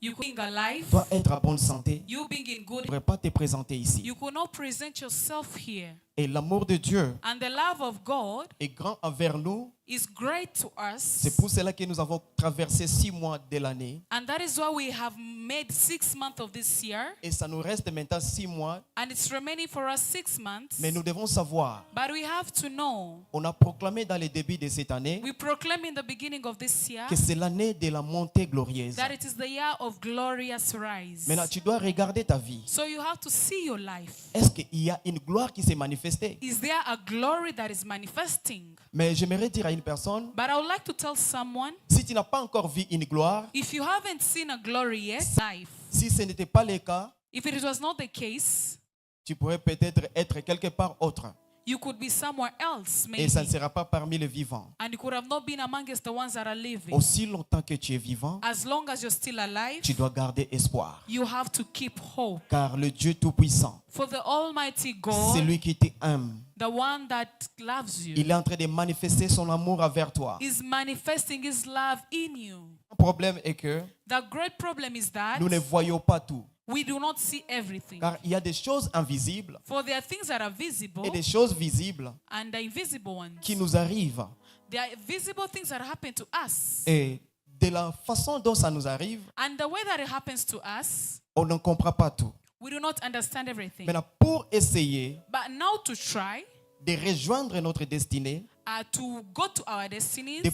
You being alive, toi être en bonne santé, you being in tu ne good, pourrais pas te présenter ici. you could not present yourself here. Et l'amour de Dieu And the love of God est grand envers nous. is great to C'est us. pour cela que nous avons traversé 6 mois de l'année. And that is why we have made 6 months of this year. Et ça nous reste maintenant 6 mois. And it's remaining for us 6 months. Mais nous devons savoir, But we have to know, on a proclamé dans le début de cette année we proclaim in the beginning of this year que c'est l'année de la montée glorieuse. that it is the year of glorious rise. Maintenant, tu dois regarder ta vie. So you have to see your life. Est-ce qu'il y a une gloire qui s'est manifestée? Is there a glory that is manifesting? Mais j'aimerais dire à une personne, But I would like to tell someone, si tu n'as pas encore vu une gloire, if you haven't seen a glory yet, life, si ce n'était pas le cas, if it was not the case, tu pourrais peut-être être quelque part autre. you could be somewhere else, Et ça ne maybe. sera pas parmi les vivants. And you could have not been amongst the ones that are living. Aussi longtemps que tu es vivant, As long as you're still alive, tu dois garder espoir. you have to keep hope. Car le Dieu Tout-Puissant, For the Almighty c'est God, lui qui t'aime. the one that loves you, Il est en train de manifester son amour envers toi. is manifesting his love in you. Le problème est que The great problem is that nous ne voyons pas tout. we do not see everything. Car il y a des choses invisibles For there are things that are visible et des choses visibles and the invisible ones. qui nous arrivent. There are visible things that happen to us. Et de la façon dont ça nous arrive, And the way that it happens to us, on ne comprend pas tout. we do not understand everything. Maintenant, pour essayer But now to try de rejoindre notre destinée, to go to our destinies, de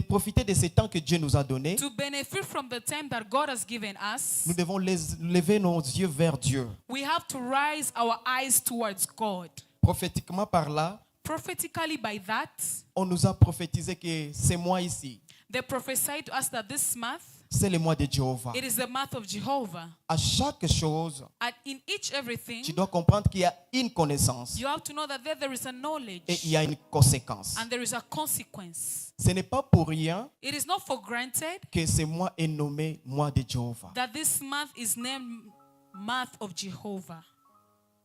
profiter de ce temps que Dieu nous a donné, to benefit from the time that God has given us, nous devons lever nos yeux vers Dieu. we have to raise our eyes towards God. Prophétiquement par là, Prophetically, by that, on nous a prophétisé que ce mois ici, they prophesied to us that this month, c'est le mois de Jéhovah. it is the month of Jehovah. À chaque chose, And in each everything, tu dois comprendre qu'il y a une connaissance you have to know that there is a knowledge et il y a une conséquence. and there is a consequence. Ce n'est pas pour rien It is not for granted que ce mois est nommé mois de Jéhovah. that this month is named month of Jehovah.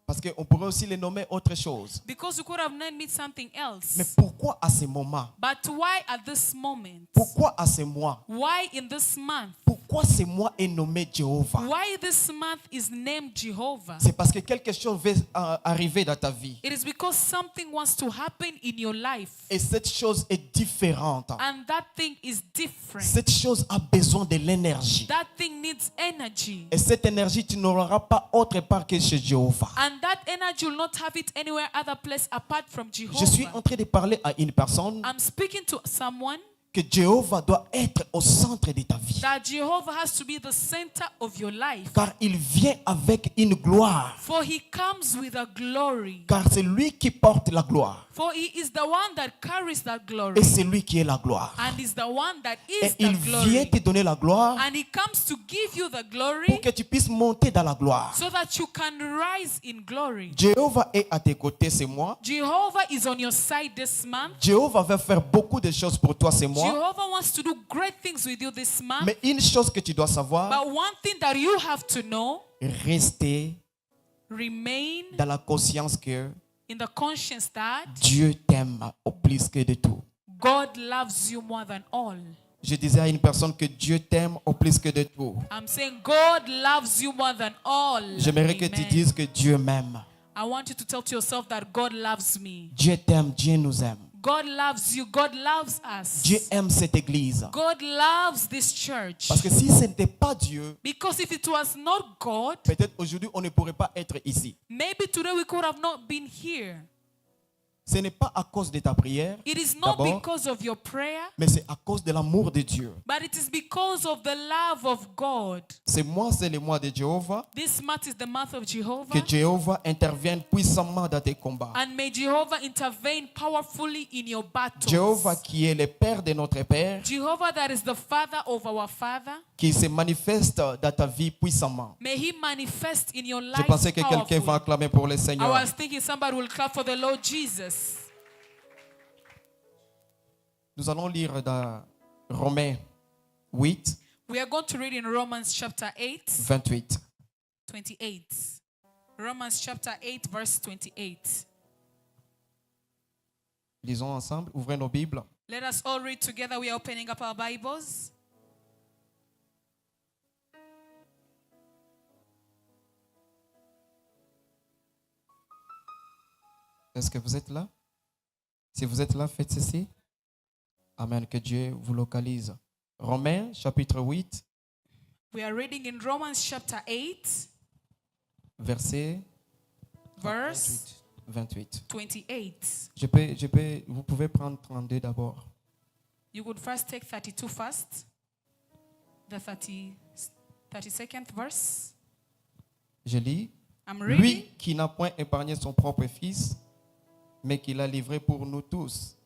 Parce qu'on pourrait aussi le nommer autre chose. Because you could have named it something else. Mais pourquoi à ce moment? But why at this moment? Pourquoi à ce mois? Why in this month? Pourquoi ce mois est nommé Jéhovah? Why this month is named Jehovah? C'est parce que quelque chose va arriver dans ta vie. It is because something wants to happen in your life. Et cette chose est différente. And that thing is different. Cette chose a besoin de l'énergie. That thing needs energy. Et cette énergie, tu n'auras pas autre part que chez Jéhovah. And that energy will not have it anywhere other place apart from Jehovah. Je suis en train de parler à une personne I'm speaking to someone que Jéhovah doit être au centre de ta vie. that Jehovah has to be the center of your life. Car il vient avec une gloire. For he comes with a glory. Car c'est lui qui porte la gloire. For he is the one that carries that glory. Et c'est lui qui est la gloire. And is the one that Et is il the vient glory. te donner la gloire And he comes to give you the pour glory que tu puisses monter dans la gloire. so that you can rise in glory. Jéhovah est à tes côtés ce mois. Jehovah is on your side this month. Jéhovah va faire beaucoup de choses pour toi ce mois. Jehovah wants to do great things with you this month. Mais une chose que tu dois savoir, But one thing that you have to know, rester remain dans la conscience que in the conscience that Dieu t'aime au plus que de tout. God loves you more than all. Je disais à une personne que Dieu t'aime au plus que de tout. I'm saying God loves you more than all. J'aimerais que tu Amen. dises que Dieu m'aime. I want you to tell to yourself that God loves me. Dieu t'aime, Dieu nous aime. God loves you. God loves us. Dieu aime cette église. God loves this church. Parce que si ce n'était pas Dieu, Because if it was not God, peut-être aujourd'hui on ne pourrait pas être ici. maybe today we could have not been here. Ce n'est pas à cause de ta prière, It is not d'abord, because of your prayer, mais c'est à cause de l'amour de Dieu. but it is because of the love of God. C'est le mois de Jéhovah. This month is the month of Jehovah. Que Jéhovah intervienne puissamment dans tes combats. And may Jehovah intervene powerfully in your battles. Jéhovah qui est le Père de notre Père, Jehovah that is the Father of our Father. qui se manifeste dans ta vie puissamment. May he manifest in your Je life pensais que quelqu'un va powerfully. acclamer pour le I Seigneur. was thinking somebody will clap for the Lord Jesus. Nous allons lire dans Romains 8, We are going to read in Romans chapter 8, 28. 28. Romans chapter 8, verse 28. Lisons ensemble, ouvrez nos Bibles. Let us all read together. We are opening up our Bibles. Est-ce que vous êtes là? Si vous êtes là, faites ceci. Amen. Que Dieu vous localise. Romains, chapitre 8, We are reading in Romans chapter 8, verset verse 28. 28. Vous pouvez prendre 32 d'abord. You could first take 32 first. The 32nd verse. Je lis. I'm reading. Lui qui n'a point épargné son propre fils, mais qui l'a livré pour nous tous,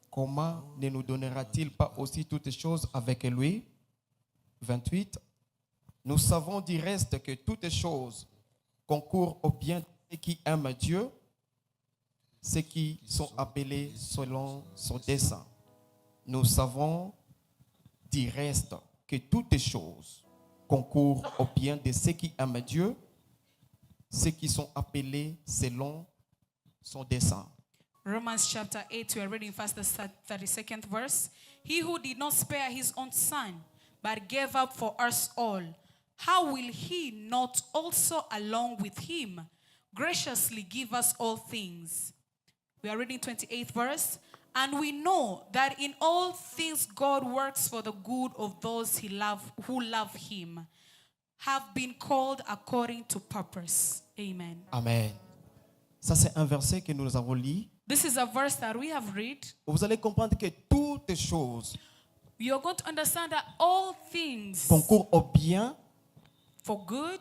comment ne nous donnera-t-il pas aussi toutes choses avec lui? 28. Nous savons du reste que toutes choses concourent au bien de ceux qui aiment Dieu, ceux qui sont appelés selon son dessein. Nous savons du reste que toutes choses concourent au bien de ceux qui aiment Dieu, ceux qui sont appelés selon son dessein. Romans chapter 8, we are reading first the 32nd verse. He who did not spare his own son, but gave up for us all, how will he not also along with him graciously give us all things? We are reading 28th verse. And we know that in all things God works for the good of those who love him, have been called according to purpose. Amen. Amen. Ça, c'est un verset que nous avons lu. This is a verse that we have read. Vous allez comprendre que toutes choses You're going to understand that all things concourent au bien, for good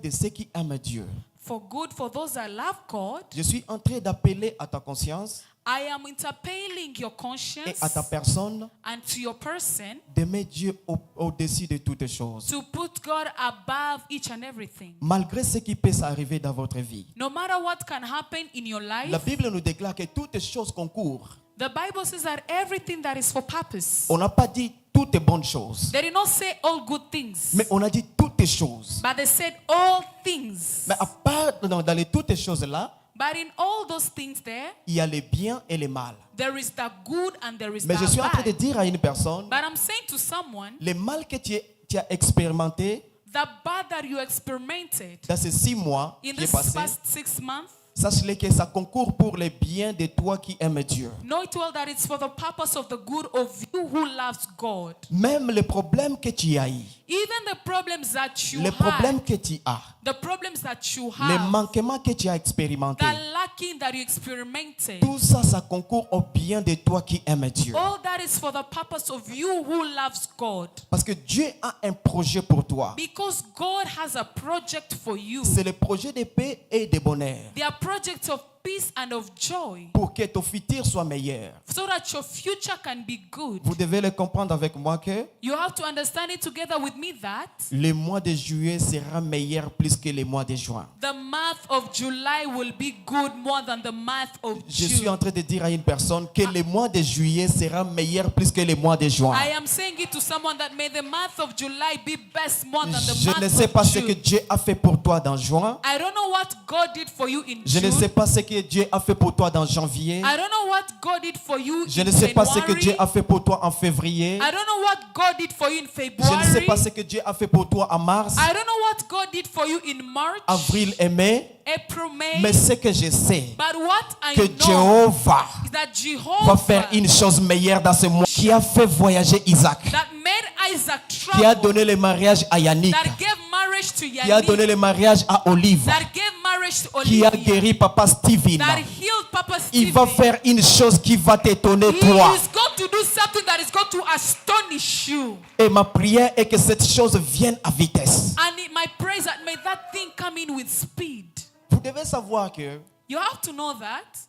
de ceux qui aiment Dieu. for good for those that love God. Je suis en train d'appeler à ta conscience I am interpeling your et conscience à ta personne and to your person d'aimer Dieu au-dessus de toutes choses. to put God above each and everything. Malgré ce qui peut s'arriver dans votre vie. No matter what can happen in your La life, Bible nous déclare que toutes choses concourent. the Bible says that everything that is for purpose. On n'a pas dit toutes bonnes choses, They did not say all good things, mais on a dit toutes choses. but they said all things. Mais à part dans les toutes choses-là, But in all those things there, il y a le bien et le mal. there is the good and there is Mais je suis en train de the bad. dire à une personne, But I'm saying to someone, le mal que tu as expérimenté the bad that you experimented dans ces 6 mois in qui est this passé, past 6 months, sache-le que ça concourt pour le bien de toi qui aimes Dieu. know it well that it's for the purpose of the good of you who loves God. Même les problèmes que tu as eu, Even the problems that you les had, problèmes que tu as, the problems that you les have, manquements que tu as expérimentés, the lacking that you experimented, tout ça, ça concourt au bien de toi qui aimes Dieu. all that is for the purpose of you who loves God. Parce que Dieu a un projet pour toi. Because God has a project for you. C'est le projet de paix et de bonheur. They are projects of peace and of joy, Pour que ton futur soit meilleur. so that your future can be good. Vous devez le comprendre avec moi que You have to understand it together with me that le mois de juillet sera meilleur plus que le mois de juin. the month of July will be good more than the month of Je suis en June. train de dire à une personne que le mois de juillet sera meilleur plus que le mois de juin. I am saying it to someone that may the month of July be best more than the Je ne month sais pas of ce que June. Dieu a fait pour toi dans juin. I don't know what God did for you in Je ne sais June. pas ce que Dieu a fait pour toi dans janvier. I don't know what God did for you Je in ne sais pas ce que January. Dieu a fait pour toi en février. I don't know what God did for you in Je ne sais February. pas ce que Dieu a fait pour toi en mars, I don't know what God did for you in March, avril et mai. April, May. Mais ce que je sais, But what I que know Jéhovah is that va Jehovah faire une chose meilleure dans ce mois. Qui a fait voyager Isaac, that made Isaac qui a travel, donné le mariage à Yannick, that gave marriage to qui a donné Yannick, le mariage à Olive, that gave marriage to qui a Olivia, guéri Papa Steven. that healed Papa Il Stephen. va faire une chose qui va t'étonner, He toi. is going to do something that is going to astonish you. Et ma prière est que cette chose vienne à vitesse. And my prayer is that may that thing come in with speed. Vous devez savoir que You have to know that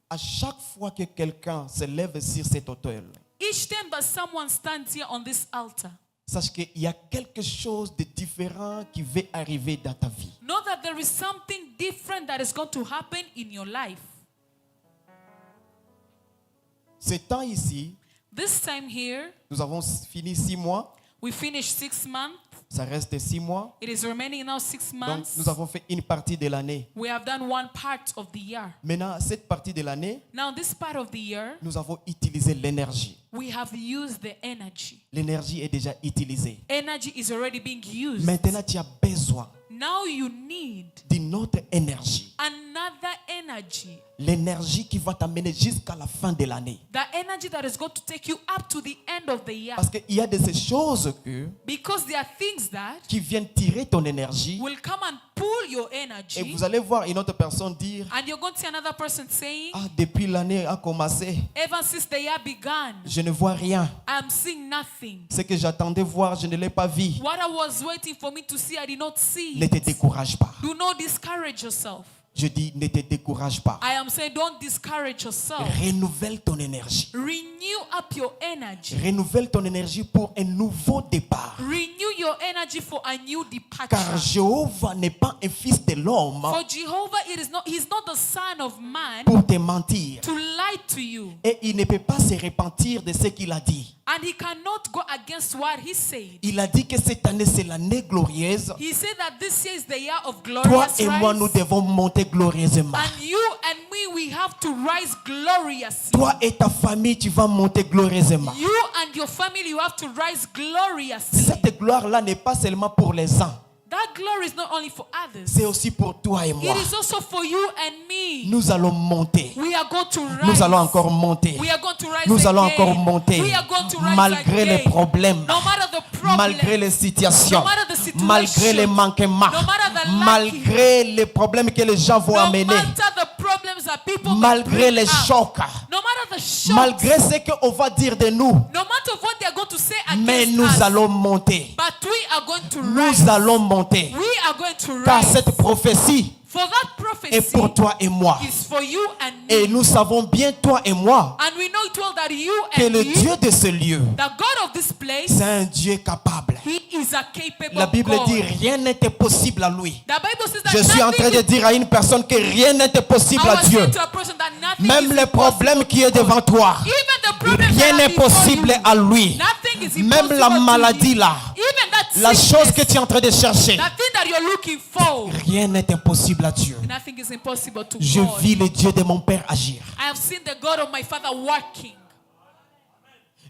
à chaque fois que quelqu'un se lève sur cet autel, each time that someone stands here on this altar, sache qu'il y a quelque chose de différent qui va arriver dans ta vie. know that there is something different that is going to happen in your life. Ce temps ici, This time here, nous avons fini 6 mois. we finished 6 months. Ça reste 6 mois. It is remaining now 6 Donc, months. nous avons fait une partie de l'année. We have done one part of the year. Maintenant, cette partie de l'année, Now, this part of the year, nous avons utilisé l'énergie. we have used the energy. L'énergie est déjà utilisée. Energy is already being used. Maintenant, tu as besoin Now you need d'une autre énergie. another energy. L'énergie qui va t'amener jusqu'à la fin de l'année. The energy that is going to take you up to the end of the year. Parce qu'il y a de ces choses Because there are things that qui viennent tirer ton énergie. will come and pull your Et energy. vous allez voir une autre personne dire, And you're going to see another person saying, ah, depuis l'année a commencé, ever since the year began, je ne vois rien. I'm seeing nothing. Ce que j'attendais voir, je ne l'ai pas vu. What I was waiting for me to see, I did not see. Ne te décourage pas. Do not discourage yourself. Je dis, ne te décourage pas. I am saying, don't discourage yourself. Renouvelle ton énergie. Renew up your energy. Renouvelle ton énergie pour un nouveau départ. Renew your energy for a new Car departure. Jéhovah n'est pas un fils de l'homme For Jehovah, he's not the son of man pour te mentir. to lie to you. Et il ne peut pas se repentir de ce qu'il a dit. And he cannot go against what he said. Il a dit que cette année, c'est l'année glorieuse. He said that this year is the year of Toi glorious et moi, nous rise. devons monter glorieusement. And you and me, we have to rise gloriously. Toi et ta famille, tu vas monter glorieusement. You and your family, you have to rise gloriously. Cette gloire-là n'est pas seulement pour les uns. That glory is not only for others. C'est aussi pour toi et moi. It is also for you and me. Nous allons monter. We are going to rise. Nous allons encore monter. We are going to rise Nous allons again. encore monter. We are going to rise Malgré again. les problèmes. No matter the problem. Malgré les situations. No matter the situation. Malgré les manquements. No matter the Malgré les problèmes que les gens vont No amener. matter the problems that people Malgré bring les up. chocs. No matter the shocks. Malgré ce qu'on va dire de nous. No matter what they are going to say Mais against nous us. allons monter. But we are going to rise. Nous allons monter. We are going to Car rise. cette prophétie For that prophecy est pour toi et moi. is for you and me. Et nous savons bien, toi et moi, And we know it well that you que and le me, Dieu de ce lieu, the God of this place, c'est un Dieu capable. He is a capable La Bible God. dit rien n'était possible à lui. The Bible says that Je suis en train de dire à une personne que rien n'était possible I à was Dieu. saying to a person that nothing Même is les impossible. problèmes qui est devant toi, Even the problems rien that are n'est before possible you, à lui. nothing is Même impossible la to maladie you. là, Even that la chose que sickness, tu es en train de chercher, that thing that you're looking for, rien n'est impossible à Dieu. nothing is impossible to Je God. vis le Dieu de mon Père agir. I have seen the God of my father working.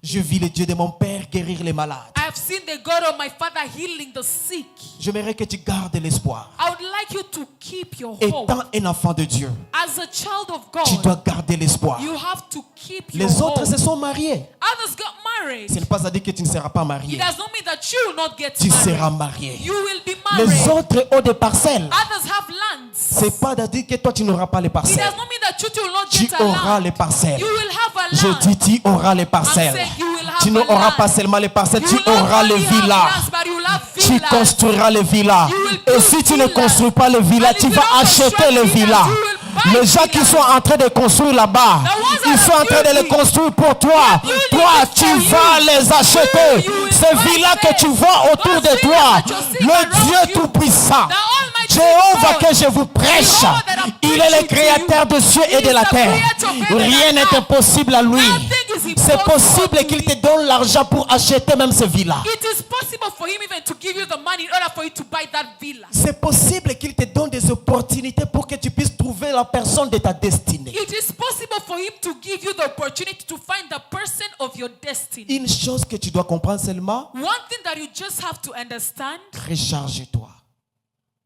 Je vis le Dieu de mon Père guérir les malades. I have seen the God of my father healing the sick. J'aimerais que tu gardes l'espoir. I would like you to keep your hope. Étant un enfant de Dieu, As a child of tu God, dois garder l'espoir. you have to keep your Les autres hope. se sont mariés. Others got married. Ce n'est pas à dire que tu ne seras pas It marié. does not mean that you will not get Tu seras married. marié. You will be Les married. autres ont des parcelles. Others have lands. C'est pas à dire que toi tu n'auras pas les It does parcelles. not mean that you will not Tu get a auras land. les parcelles. You will have a Je land. dis tu auras les I'm parcelles. saying you will have Tu a n'auras land. pas seulement les parcelles, You tu will not auras les only have villas. lands, but you will have Tu villas. construiras les villas. You will Et build si tu ne villas. construis pas les villas, And if tu you vas don't acheter construct les villas, villas. you will buy Les gens qui villas. sont en train de construire là-bas, The ones that ils sont are en train de les building. construire pour toi. building Toi, it tu for vas you. les acheter. You will Ces buy villas que them. tu vois autour Those de villas toi, that you're seeing le around Dieu you. Tout-Puissant, The Almighty Jéhovah God. que je vous prêche, Jehovah that I'm il est le preaching to créateur you. de cieux et He de is la the terre. creator of heaven Rien and n'est earth. impossible à lui. Nothing is C'est impossible possible to qu'il te him. donne l'argent pour acheter même ces villas. It is possible for him even to give you the money in order for you to buy that villa. C'est possible qu'il te donne des opportunités pour que tu puisses trouver la personne de ta destinée. It is possible for him to give you the opportunity to find the person of your destiny. Une chose que tu dois comprendre seulement, One thing that you just have to understand, recharge-toi.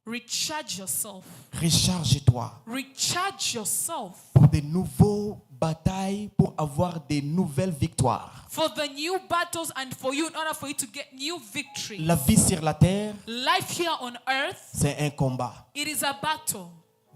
recharge yourself. Recharge-toi Recharge yourself pour de nouveaux batailles, pour avoir de nouvelles victoires. for the new battles and for you in order for you to get new victory. La vie sur la terre, Life here on earth, c'est un combat. it is a battle.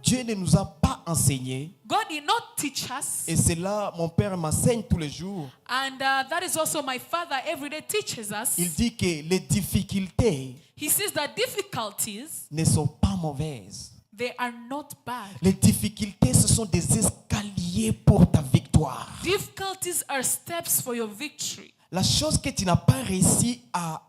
Dieu ne nous a pas enseigné, God did not teach us, et c'est là mon père m'enseigne tous les jours. and that is also my father every day teaches us. Il dit que les difficultés He says that difficulties, ne sont pas mauvaises. they are not bad. Les difficultés, ce sont des escaliers pour ta victoire. Difficulties are steps for your victory. La chose que tu n'as pas réussi à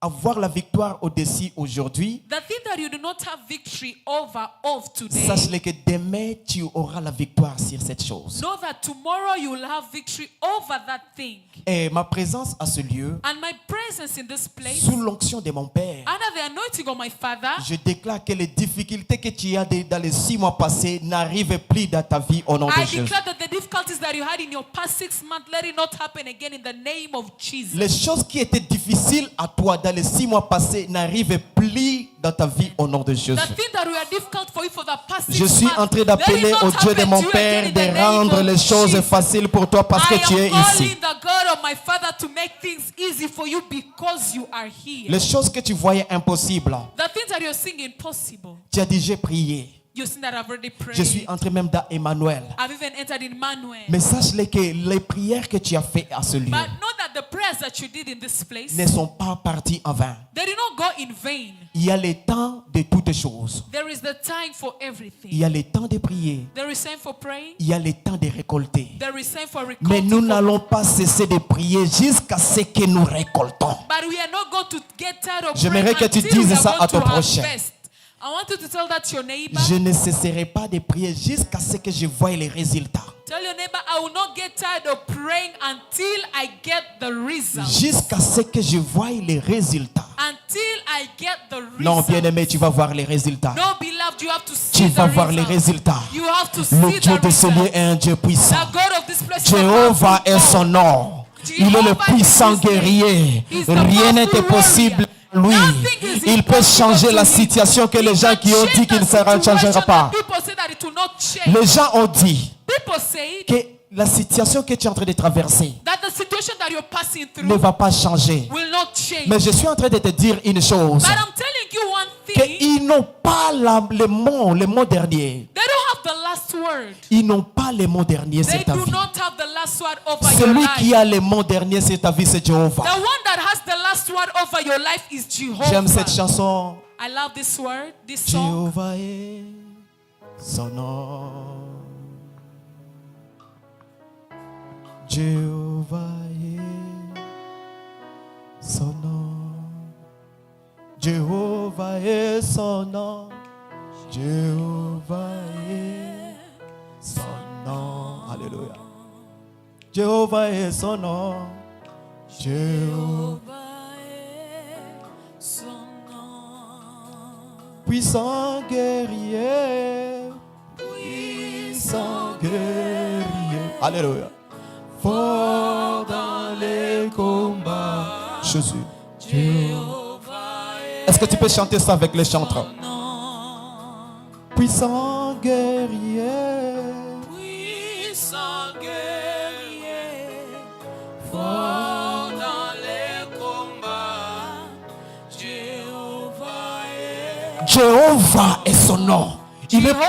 avoir la victoire au-dessus aujourd'hui, The thing that you do not have victory over of today, sache-le que demain tu auras la victoire sur cette chose. know that tomorrow you will have victory over that thing. Et ma présence à ce lieu, And my presence in this place, sous l'onction de mon Père, under the anointing of my father, je déclare que les difficultés que tu as dans les 6 mois passés n'arrivent plus dans ta vie au nom de I Jésus. declare that the difficulties that you had in your past 6 months, let it not happen again in the name of Jesus. Les choses qui étaient difficiles à toi dans les 6 mois passés n'arrivent plus dans ta vie au nom de Jésus. The things that were difficult for you for the past 6 Je suis months, en train let d'appeler it not au Dieu de happen mon to you Père again in de the name rendre of les choses Jesus. faciles pour toi parce que tu es I am ici. calling the God of my Father to make things easy for you because you are here. Les choses que tu voyais impossibles, The things that you're seeing impossible, tu as déjà prié. you've seen that I've already prayed. Je suis entré même dans Emmanuel. I've even entered in Manuel. Mais sache-le que les prières que tu as faites à ce lieu But know that the prayers that you did in this place, ne sont pas parties en vain. they did not go in vain. Il y a le temps de toutes choses. There is the time for Il everything. y a le temps de prier. There is time for praying. Il y a le temps de récolter. There is time for Mais nous recolting. n'allons pas cesser de prier jusqu'à ce que nous récoltons. But we are not going to get tired of J'aimerais praying que tu until we dises are ça going à ton to prochain. harvest. I want you to tell that to your neighbor. Je ne cesserai pas de prier jusqu'à ce que je voie les résultats. Tell your neighbor, I will not get tired of praying until I get the result. Jusqu'à ce que je voie les résultats. Until I get the result. Non, bien-aimé, tu vas voir les résultats. No, beloved, you have to see Tu the vas voir les result. résultats. You have to Le see Dieu the de ce lieu result. est un Dieu puissant. The God of this place is a Jéhovah powerful est son God. nom. Il est le puissant guerrier. Rien n'est impossible à lui. Il peut changer la situation que les gens qui ont dit qu'il ne changera pas. People say that it will not change. Les gens ont dit People say que la situation que tu es en train de traverser that the situation that you're passing ne through va pas changer. will not change. Mais je suis en train de te dire une chose. But I'm telling you one thing. Qu'ils n'ont pas le mot dernier. They don't have the last word. Ils n'ont pas le mot dernier They sur ta do vie. not have the last word over your Celui life. qui a le mot dernier sur ta vie, c'est Jéhovah. The one that has the last word over your life is Jehovah. J'aime cette chanson. I love this word, this song. Jéhovah est son nom. Jéhovah est son nom. Jéhovah est son nom. Jéhovah est son nom. Alléluia. Jéhovah est son nom. Jéhovah. Puissant guerrier. Puissant guerrier. Alléluia. Fort dans les combats. Jésus. Est-ce que tu peux chanter ça avec les chanteurs? Puissant guerrier. Puissant guerrier, fort dans les combats, Jéhovah est son nom. Il est Jehovah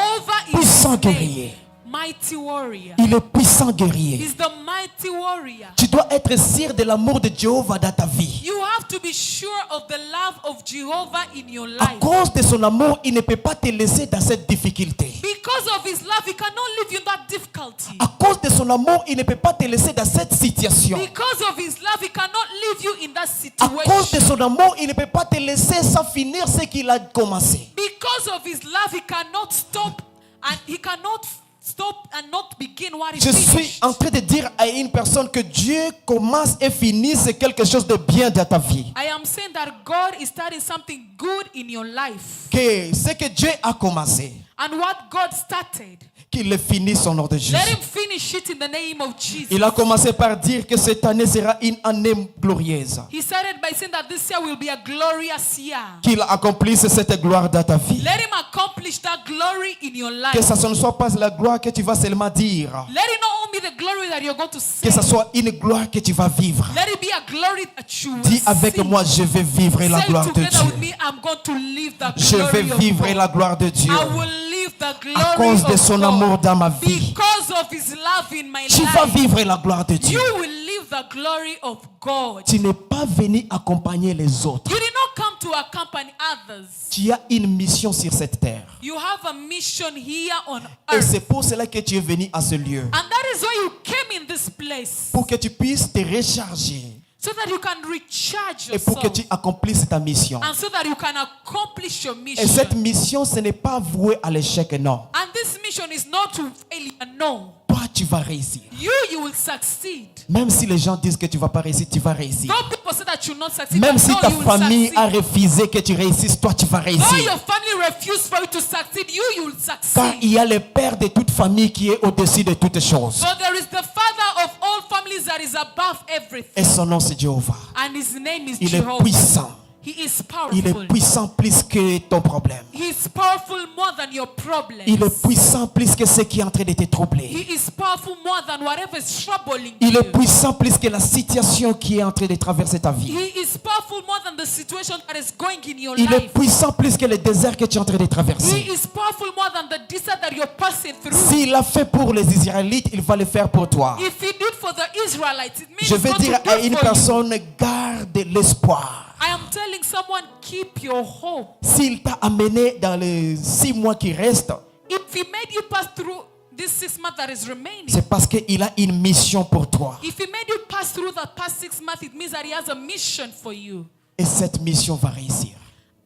is puissant his name. guerrier. Mighty warrior. Il est puissant guerrier. He's the mighty warrior. Tu dois être sûr de l'amour de Jéhovah dans ta vie. You have to be sure of the love of Jehovah in your À life. cause de son amour, il ne peut pas te laisser dans cette difficulté. Because of his love, he cannot leave you in that difficulty. À cause de son amour, il ne peut pas te laisser dans cette situation. Because of his love, he cannot leave you in that À cause de situation. son amour, il ne peut pas te laisser sans finir ce qu'il a commencé. Because of his love, he cannot stop and he cannot stop and not begin what he Je suis finished. en train de dire à une personne que Dieu commence et finit c'est quelque chose de bien dans ta vie. I am saying that God is starting something good in your life. Que ce que Dieu a commencé, And what God started, qu'il le finisse au nom de Jésus. let him finish it in the name of Jesus. Il a commencé par dire que cette année sera une année glorieuse. He started by saying that this year will be a glorious year. Qu'il accomplisse cette gloire dans ta vie. Let him accomplish that glory in your life. Que ça ne soit pas la gloire que tu vas seulement dire. Let it not only be the glory that you're going to Que say. ça soit une gloire que tu vas vivre. Let it be a glory that you will Dis avec see. moi, je vais vivre la Say gloire de together with Dieu. me, I'm going to live the Je vais glory of vivre God. la gloire de Dieu. I will live the À glory cause de of son God. amour dans ma vie. Because of his love in my Tu vas life. vivre la gloire de Dieu. You will live the glory of God. Tu n'es pas venu accompagner les autres. You did not come to accompany others. Tu as une mission sur cette terre. You have a mission here on Et earth. c'est pour cela que tu es venu à ce lieu. And that is why you came in this place. Pour que tu puisses te recharger. So that you can recharge Et pour que yourself. tu accomplisses ta mission. And so that you can accomplish your mission. Et cette mission, ce n'est pas voué à l'échec, non. And this mission is not to failure, no. Toi, tu vas réussir. You will succeed. Même si les gens disent que tu ne vas pas réussir, tu vas réussir. Though people say that you will not succeed, Même but si no, ta you will famille succeed. a refusé que tu réussisses, toi, tu vas Though réussir. your family refuse for you to succeed, you'll Car succeed. il y a le Père de toute famille qui est au-dessus de toutes choses. For there is the Father of all families that is above everything. Et son nom c'est Jéhovah. And his name is Il est Jehovah. puissant. He is Il est powerful. puissant plus que ton problème. He is powerful more than your problems. Il est puissant plus que ce qui est en train de te troubler. He is powerful more than whatever is troubling Il you. est puissant plus que la situation qui est en train de traverser ta vie. He is powerful more than the situation that is going in your Il est life. puissant plus que le désert que tu es en train de He traverser. is powerful more than the desert that you're passing through. S'il l'a fait pour les Israélites, il va le faire pour toi. If he did for the Israelites, it means Je he's vais going dire to à do une for you. personne, garde l'espoir. I am telling someone, keep your hope. S'il t'a amené dans les 6 mois qui restent, If he made you pass through this 6 months that is remaining, c'est parce qu'il a une mission pour toi. if he made you pass through the past 6 months, it means that he has a mission for you. Et cette mission va réussir.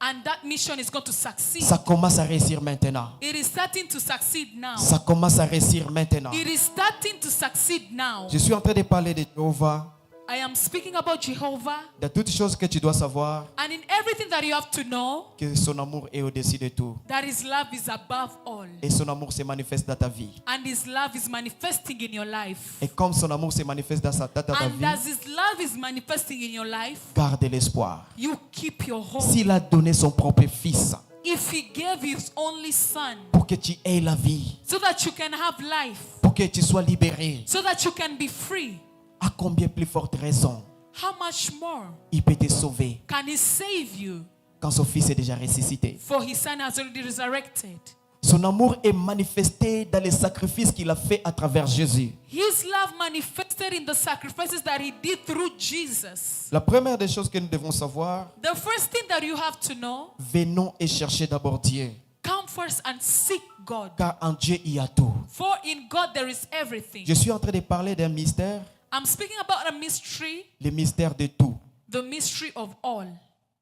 And that mission is going to succeed. Ça commence à réussir maintenant. It is starting to succeed now. Ça commence à réussir maintenant. It is starting to succeed now. Je suis en train de parler de Jéhovah. I am speaking about Jehovah. De toutes choses que tu dois savoir, And in everything that you have to know, que son amour est au-dessus de tout. that his love is above all. Et son amour se manifeste dans ta vie. And his love is manifesting in your life. Et comme son amour se manifeste dans ta And vie, as his love is manifesting in your life, garde l'espoir. you keep your hope. S'il a donné son propre fils If he gave his only son pour que tu aies la vie, so that you can have life, pour que tu sois libéré, so that you can be free, à combien plus forte raison how much more il peut te sauver can he save you? quand son fils est déjà ressuscité. For his son has already resurrected. Son amour est manifesté dans les sacrifices qu'il a fait à travers Jésus. His love manifested in the sacrifices that he did through Jesus. La première des choses que nous devons savoir, The first thing that you have to know, venons et cherchez d'abord Dieu. come first and seek God. Car en Dieu, il y a tout. For in God there is everything. Je suis en train de parler d'un mystère, I'm speaking about a mystery, le mystère de tout. the mystery of all.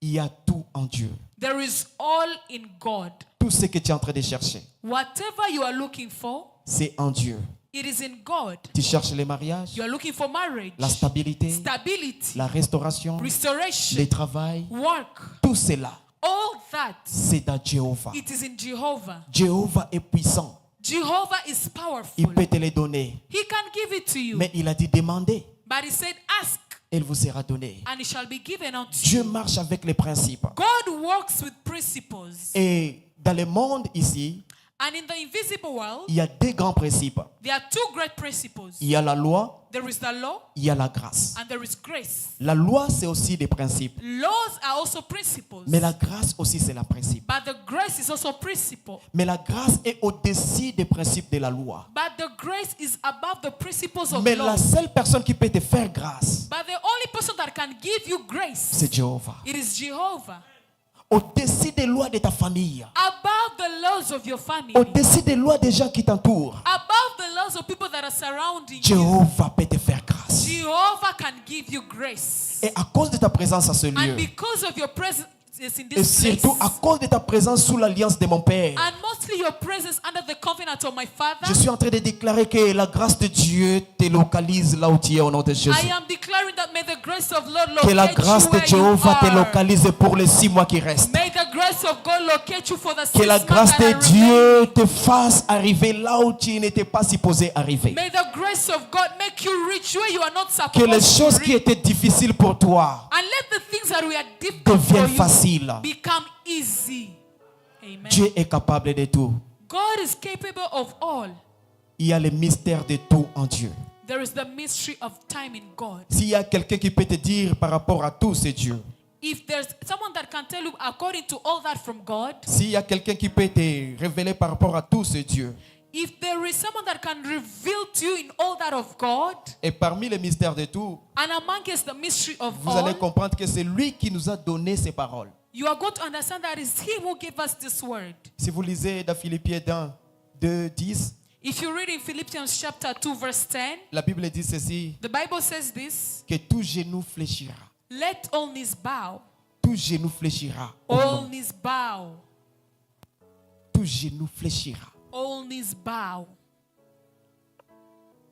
Il y a tout en Dieu. There is all in God. Tout ce que tu es en train de chercher, Whatever you are looking for, c'est en Dieu. it is in God. Tu cherches le mariage, You are looking for marriage, la stabilité, stability, la restauration, restoration, le travail. work. Tout cela, All that, c'est dans Jéhovah. it is in Jehovah. Jéhovah est puissant. Jehovah is Il powerful. peut te les donner. He can give it to you. Mais il a dit demandez, But he said, ask, elle vous sera donnée. and it shall be given unto Dieu you. marche avec les principes. God works with principles. Et dans le monde ici, And in the invisible world, il y a 2 grands principes. there are 2 great principles. Il y a la loi, There is the law il y a la grâce. and there is grace. La loi, c'est aussi des principes. Laws are also principles. Mais la grâce aussi, c'est la principe. But the grace is also principle. Mais la grâce est au-dessus des principes de la loi. But the grace is above the principles of Mais law. la seule personne qui peut te faire grâce, But the only person that can give you grace, c'est Jéhovah. it is Jehovah. Au-dessus des lois de ta famille. Above the laws of your family. Au-dessus des lois des gens qui t'entourent. Above the laws of people that are surrounding you. Jéhovah peut te faire grâce. Jehovah can give you grace. Et à cause de ta présence à ce And lieu, because of your presence in et this surtout à place, cause de ta présence sous l'alliance de mon Père, and mostly your presence under the covenant of my Father, je suis en train de déclarer que la grâce de Dieu te localise là où tu es au nom de Jésus. I am declaring that may the grace of Lord Que la locate grâce you de where you Jéhovah te are. localise pour les 6 mois qui restent. May the grace of God locate you for the 6 Que la months grâce that de are remaining. Dieu te fasse arriver là où tu n'étais pas supposé arriver. May the grace of God make you reach where you are not supposed Que les to choses qui reach. étaient difficiles pour toi And let the things that were difficult for deviennent you faciles. become easy. Amen. Dieu est capable de tout. God is capable of all. Il y a le mystère de tout en Dieu. There is the mystery of time in God. S'il y a quelqu'un qui peut te dire par rapport à tout, c'est Dieu. If there's someone that can tell you according to all that from God, S'il y a quelqu'un qui peut te révéler par rapport à tout, c'est Dieu. if there is someone that can reveal to you in all that of God, Et parmi les mystères de tout, and amongst the mystery of vous allez all, comprendre que c'est lui qui nous a donné ces paroles. you are going to understand that it's Him who gave us this word. Si vous lisez dans Philippiens 2, 10, If you read in Philippians chapter 2 verse 10, la Bible dit ceci, the Bible says this, que tout genou fléchira. let all knees bow. Tout genou fléchira. au All nom. knees bow. Tout genou fléchira. All knees bow.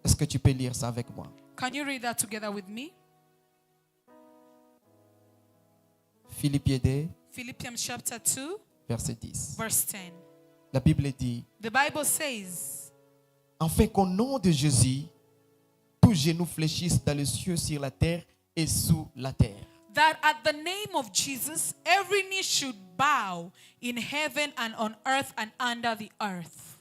Est-ce que tu peux lire ça avec moi? Can you read that together with me? Philippiens 2, Philippians chapter 2 verset 10. verse 10. La Bible dit, The Bible says, afin qu'au nom de Jésus, tous genoux fléchissent dans les cieux, sur la terre et sous la terre. that at the name of Jesus, every knee should bow in heaven and on earth and under the earth.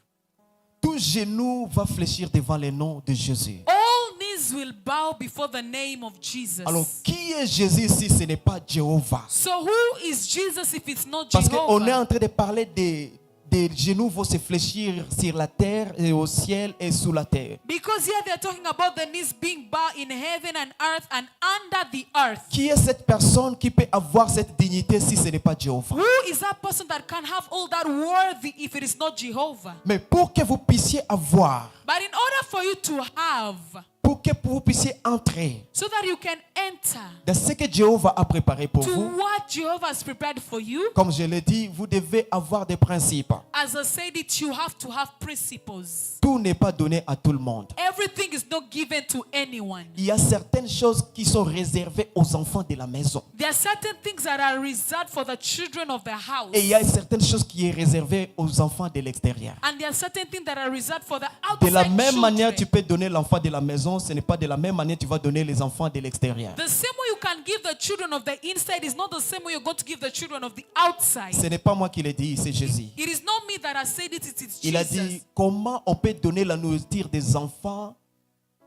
Tout genou va fléchir devant le nom de Jésus. All knees will bow before the name of Jesus. Alors, qui est Jésus si ce n'est pas Jéhovah? So who is Jesus if it's not Parce qu'on est Jehovah? en train de parler des genoux vont se fléchir sur la terre et au ciel et sous la terre. Because here they're talking about the knees being bowed in heaven and earth and under the earth. Qui est cette personne qui peut avoir cette dignité si ce n'est pas Jéhovah? Who is that person that can have all that worthy if it is not Jehovah? Mais pour que vous puissiez avoir, But in order for you to have, pour que vous puissiez entrer so that you can enter dans ce que Jéhovah a préparé pour to vous, what Jehovah has prepared for you, comme je l'ai dit, vous devez avoir des principes. as I said it, you have to have principles. Tout n'est pas donné à tout le monde. Everything is not given to anyone. Il y a certaines choses qui sont réservées aux enfants de la maison. There are certain things that are reserved for the children of the house. Et il y a certaines choses qui sont réservées aux enfants de l'extérieur. And there are certain things that are reserved for the De outside la même manière, tu children. peux donner l'enfant de la maison, ce n'est pas de la même manière que tu vas donner les enfants de l'extérieur. The same way you can give the children of the inside is not the same way you're going to give the children of the outside. Ce n'est pas moi qui l'ai dit, c'est Jésus. It is not me that has said it, it is Il a Jesus. dit, comment on peut donner la nourriture des enfants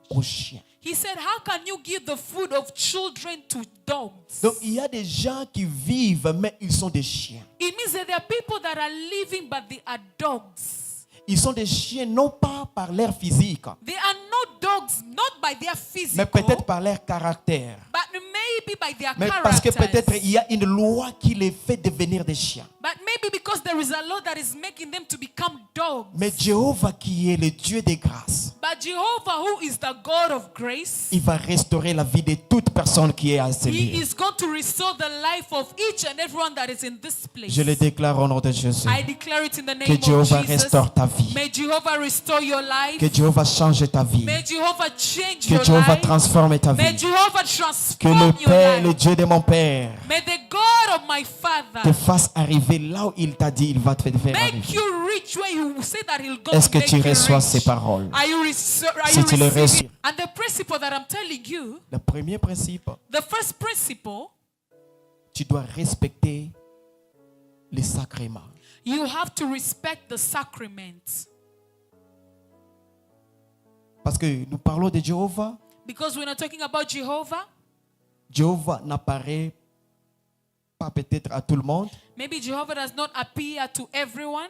aux chiens? He said, how can you give the food of children to dogs? Donc, il y a des gens qui vivent, mais ils sont des chiens. It means that there are people that are living, but they are dogs. Ils sont des chiens, non pas par leur physique, They are not dogs, not by their mais physical, peut-être par leur caractère. but maybe by their Mais parce que characters. peut-être il y a une loi qui les fait devenir des chiens. But maybe because there is a law that is making them to become dogs. Mais Jéhovah qui est le Dieu des grâces, But Jehovah, who is the God of grace, il va restaurer la vie de toute personne qui est à ce He lieu. is going to restore the life of each and everyone that is in this place. Je le déclare au nom de Jésus. I declare it in the Que name of Jéhovah Jesus. restaure ta vie. May Jehovah restore your life. Que Jéhovah change ta vie. May Jehovah change Que your Jéhovah life. transforme ta May vie. Jehovah Que transform le your Père, le life. Dieu de mon Père, May the God of my te Father fasse arriver là où il t'a dit il va te faire make arriver. you rich where you say that He'll go Est-ce to que tu make you reçois rich. ces paroles? Are you Si tu les receiving? reçois. And the principle that I'm telling you, Le premier principe, the first principle, tu dois respecter les sacrements. you have to respect the sacrament. Parce que nous parlons de Jéhovah. Because we're not talking about Jehovah. Jéhovah n'apparaît pas peut-être à tout le monde, Maybe Jehovah does not appear to everyone.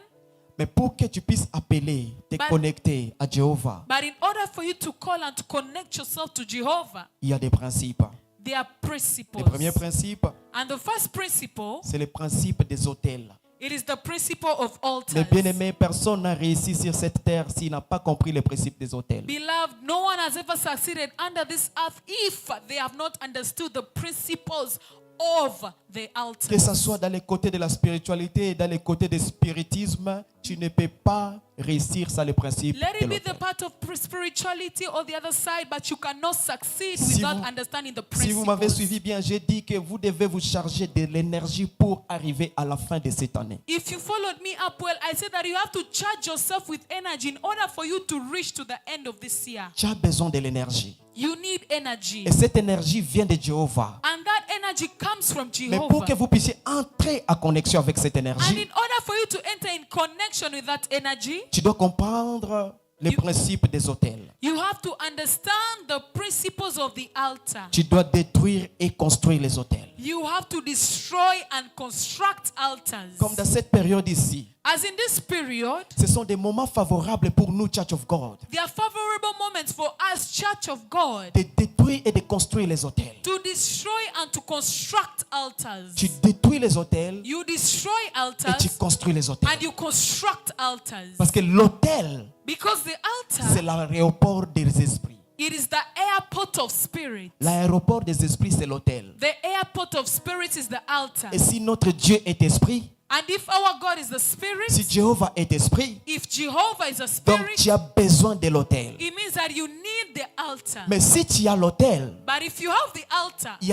mais pour que tu puisses appeler, te But- connecter à Jéhovah, But in order for you to call and to connect yourself to Jehovah, il y a des principes. there are Le principles. premier principe, And the first principle, c'est le principe des autels. it is the principle of altars. Mais bien aimé, personne n'a réussi sur cette terre s'il n'a pas compris le principe des autels. Beloved, no one has ever succeeded under this earth if they have not understood the principles of the Que ce altars. soit dans les côtés de la spiritualité et dans les côtés du spiritisme, tu ne peux pas réussir sans le principe Let de it be the l'autel. part of spirituality or the other side, but you cannot succeed Si without vous- understanding the Si vous m'avez principles. suivi bien, j'ai dit que vous devez vous charger de l'énergie pour arriver à la fin de cette année. If you followed me up well, I said that you have to charge yourself with energy in order for you to reach to the end of this year. Tu as besoin de l'énergie. You need energy. Et cette énergie vient de Jéhovah. And that energy comes from Mais pour que Jehovah. vous puissiez entrer en connexion avec cette And énergie, in order for you to enter in connection with that energy, tu dois comprendre les principes des autels. you have to understand the principles of the altar. Tu dois détruire et construire les autels. You have to destroy and construct altars. Comme dans cette période ici, As in this period, ce sont des moments favorables pour nous, Church of God, there are favorable moments for us, Church of God, de détruire et de construire les autels. to destroy and to construct altars. Tu détruis les autels You destroy et tu altars construis les autels. and you construct altars. Parce que l'autel, Because the c'est altar, l'aéroport des esprits. it is the airport of spirit. L'aéroport des esprits, c'est l'autel. The airport of spirit is the altar. Et si notre Dieu est esprit, And if our God is the Spirit, Si Jéhovah est esprit, if Jehovah is a donc Spirit, tu as besoin de l'autel. it means that you need the altar. Mais si tu as l'autel, But if you have the altar, il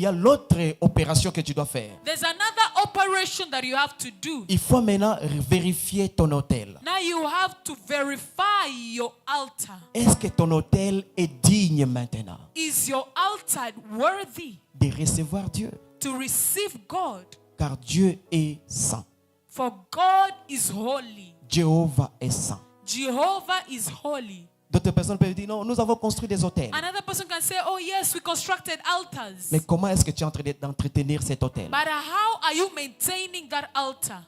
y a l'autre opération que tu dois faire. there's another operation that you have to do. Il faut maintenant vérifier ton autel. Now you have to verify your altar. Est-ce que ton autel est digne maintenant Is your altar worthy de recevoir Dieu? to receive God? Car Dieu est saint. For God is holy. Jéhovah est saint. Jehovah is holy. D'autres personnes peuvent dire, non, nous avons construit des autels. Another person can say, oh yes, we constructed altars. Mais comment est-ce que tu es en train d'entretenir cet autel? But how are you maintaining that altar?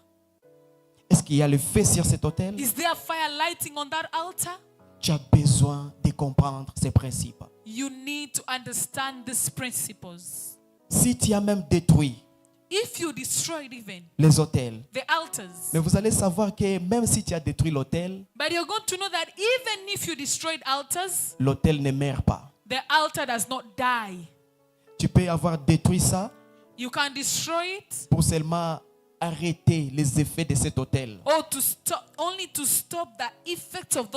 Est-ce qu'il y a le feu sur cet autel? Is there fire lighting on that altar? Tu as besoin de comprendre ces principes. You need to understand these principles. Si tu as même détruit If you destroyed even les autels, the altars, mais vous allez savoir que même si tu as détruit l'autel, but you're going to know that even if you destroyed altars, l'autel ne meurt pas. the altar does not die. Tu peux avoir détruit ça You can destroy it pour seulement arrêter les effets de cet autel. or to stop, only to stop the effects of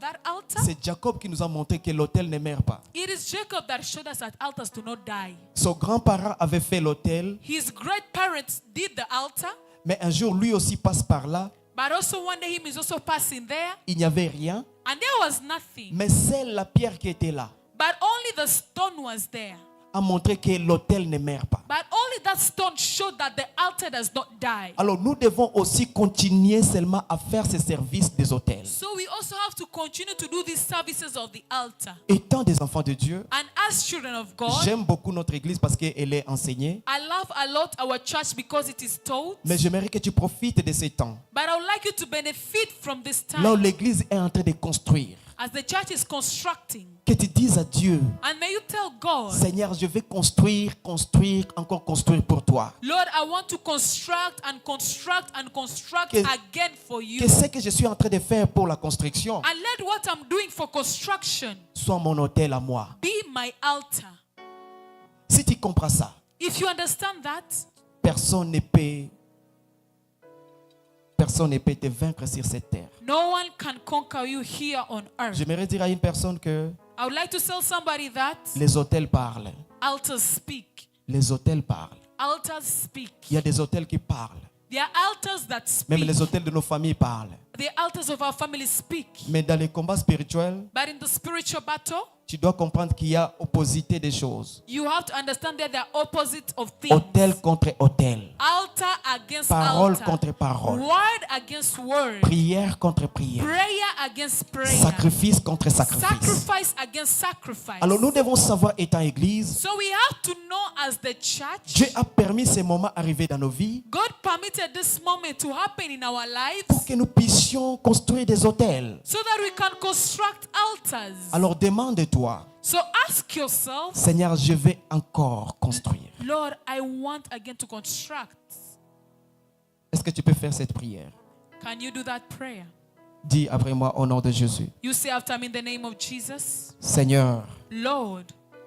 that altar. C'est Jacob qui nous a montré que l'autel ne meurt pas. It is Jacob that showed us that altars do not die. Son grand-parent avait fait l'autel, His great parents did the altar, mais un jour lui aussi passe par là. but also one day him is also passing there, Il n'y avait rien, and there was nothing, mais seule la pierre qui était là but only the stone was there. a montré que l'autel ne meurt pas. But only that stone showed that the altar does not die. Alors nous devons aussi continuer seulement à faire ce service des autels. So we also have to continue to do these services of the altar. Étant des enfants de Dieu, And as children of God, j'aime beaucoup notre église parce qu'elle est enseignée, I love a lot our church because it is taught. mais j'aimerais que tu profites de ces temps. But I would like you to benefit from this Là où time l'église est en train de construire, as the church is constructing. que tu dises à Dieu, And may you tell God, Seigneur, je vais construire, encore construire pour toi. Lord, I want to construct and construct and construct Que- again for you. Que ce que je suis en train de faire pour la construction And let what I'm doing for construction soit mon autel à moi. be my altar. Si tu comprends ça, If you understand that, personne ne peut te vaincre sur cette terre. no one can conquer you here on earth. J'aimerais dire à une personne que I would like to tell somebody that les autels parlent. altars speak. Les autels parlent. Altars speak. Il y a des autels qui parlent. There are altars that Même speak. les autels de nos familles parlent. The altars of our family speak. Mais dans les combats spirituels, But in the spiritual battle, tu dois comprendre qu'il y a opposité des choses. you have to understand that they are opposite of things. Autel contre autel. Altar against Parole altar. contre parole. Word against word. Prière contre prière. Prayer against prayer. Sacrifice contre sacrifice. Sacrifice against sacrifice. Alors nous devons savoir, étant église, So we have to know as the church, Dieu a permis ces moments arriver dans nos vies God permitted this moment to happen in our pour lives que nous puissions construire des autels. so that we can construct altars. Alors demande-toi, So ask yourself, Seigneur, je vais encore construire. Lord, I want again to construct. Est-ce que tu peux faire cette prière? Can you do that prayer? Dis après moi au nom de Jésus. You say after me in the name of Jesus, Seigneur, Lord,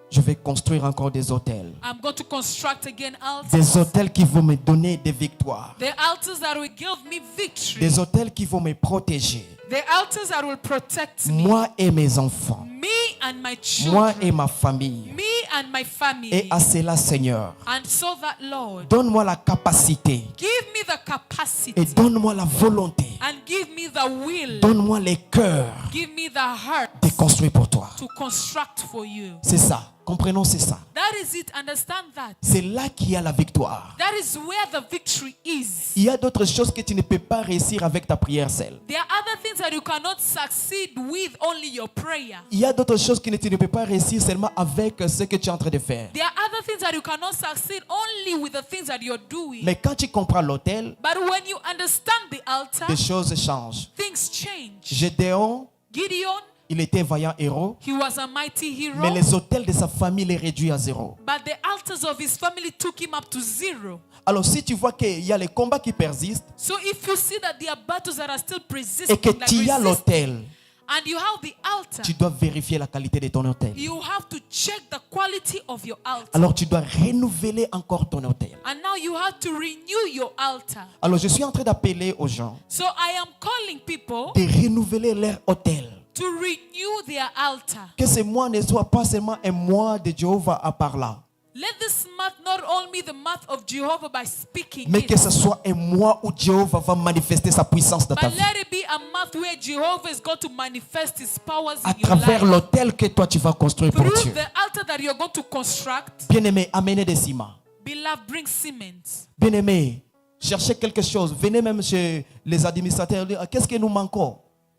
je vais construire encore des autels. I'm going to construct again altars. Des autels qui vont me donner des victoires. The altars that will give me victory. Des autels qui vont me protéger. The altars that will protect me. Moi et mes enfants. Me and my Moi children. et ma famille. Me and my family. Et à cela, Seigneur, And so that, Lord, donne-moi la capacité give me the capacity et donne-moi la volonté. and give me the will. Donne-moi les cœurs Give me the heart de construire pour toi. to construct for you. C'est ça. Comprenons, c'est ça. That is it. Understand that. C'est là qu'il y a la victoire. That is where the victory is. Il y a d'autres choses que tu ne peux pas réussir avec ta prière seule. There are other things that you cannot succeed with only your prayer. Il y a d'autres choses que tu ne peux pas réussir seulement avec ce que tu es en train de faire. There are other things that you cannot succeed only with the things that you're doing. Mais quand tu comprends l'autel, But when you understand the altar, des choses changent. things change. Gédéon, Gideon, il était vaillant héros, he was a mighty hero, mais les autels de sa famille les réduit à zéro. but the altars of his family took him up to zero. Alors si tu vois qu'il y a les combats qui persistent So if you see that there are battles that are still et persisting, que that tu as resist, l'autel, and you have the altar, tu dois vérifier la qualité de ton autel. you have to check the quality of your altar. Alors tu dois renouveler encore ton autel. And now you have to renew your altar. Alors je suis en train d'appeler aux gens So I am calling people de renouveler leur autel. to renew their altar. Que ce mois ne soit pas seulement un mois de Jéhovah à parler, Let this month not only be the month of Jehovah by speaking mais it, que ce soit un mois où Jéhovah va manifester sa puissance dans ta but vie. let it be a month where Jehovah is going to manifest his powers À in your travers life. l'autel que toi tu vas construire pour Through Dieu. the altar that you're going to construct, Bien-aimé, amenez des ciments. beloved, bring cement. Bien-aimé, cherchez quelque chose. Venez même chez les administrateurs. Dire, qu'est-ce que nous manquons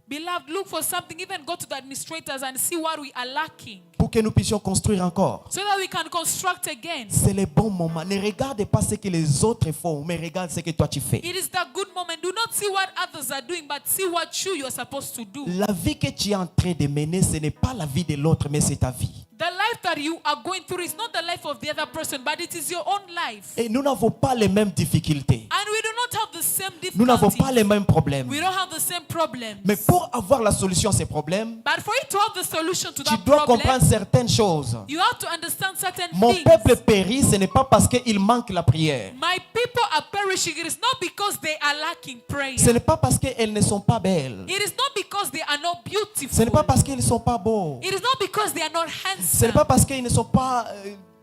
Beloved, look for something, even go to the administrators and see what we are lacking, pour que nous puissions construire encore. so that we can construct again. C'est le bon moment. Ne regarde pas ce que les autres font, mais regarde ce que toi tu fais. It is the good moment. Do not see what others are doing, but see what you are supposed to do. La vie que tu es en train de mener, ce n'est pas la vie de l'autre, mais c'est ta vie. The life that you are going through is not the life of the other person, but it is your own life. Et nous n'avons pas les mêmes difficultés. And we do not have the same Nous n'avons pas difficulties. les mêmes problèmes. We don't have the same problems. Mais pour avoir la solution à ces problèmes, But for you to have the solution to tu that dois problem, comprendre certaines choses. you have to understand certain Mon things. peuple périt, ce n'est pas parce qu'il manque la prière. My people are perishing. It is not because they are lacking prayer. Ce n'est pas parce qu'elles ne sont pas belles. It is not because they are not beautiful. Ce n'est pas parce qu'ils ne sont pas beaux. It is not because they are not Ce handsome. n'est pas parce qu'ils ne sont pas,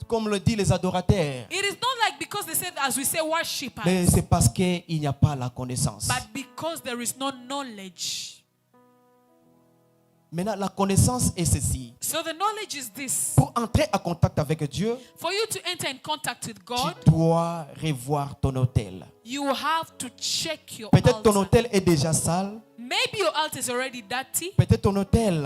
comme le disent les adorateurs. It is not like because they said, as we say, worshippers. Mais c'est parce qu'il n'y a pas la connaissance. But because there is no knowledge. Maintenant, la connaissance est ceci. So the knowledge is this. Pour entrer en contact avec Dieu, For you to enter in contact with God, tu dois revoir ton autel. you have to check your Peut-être ton altar. autel est déjà sale. Maybe your altar is already dirty. Peut-être ton autel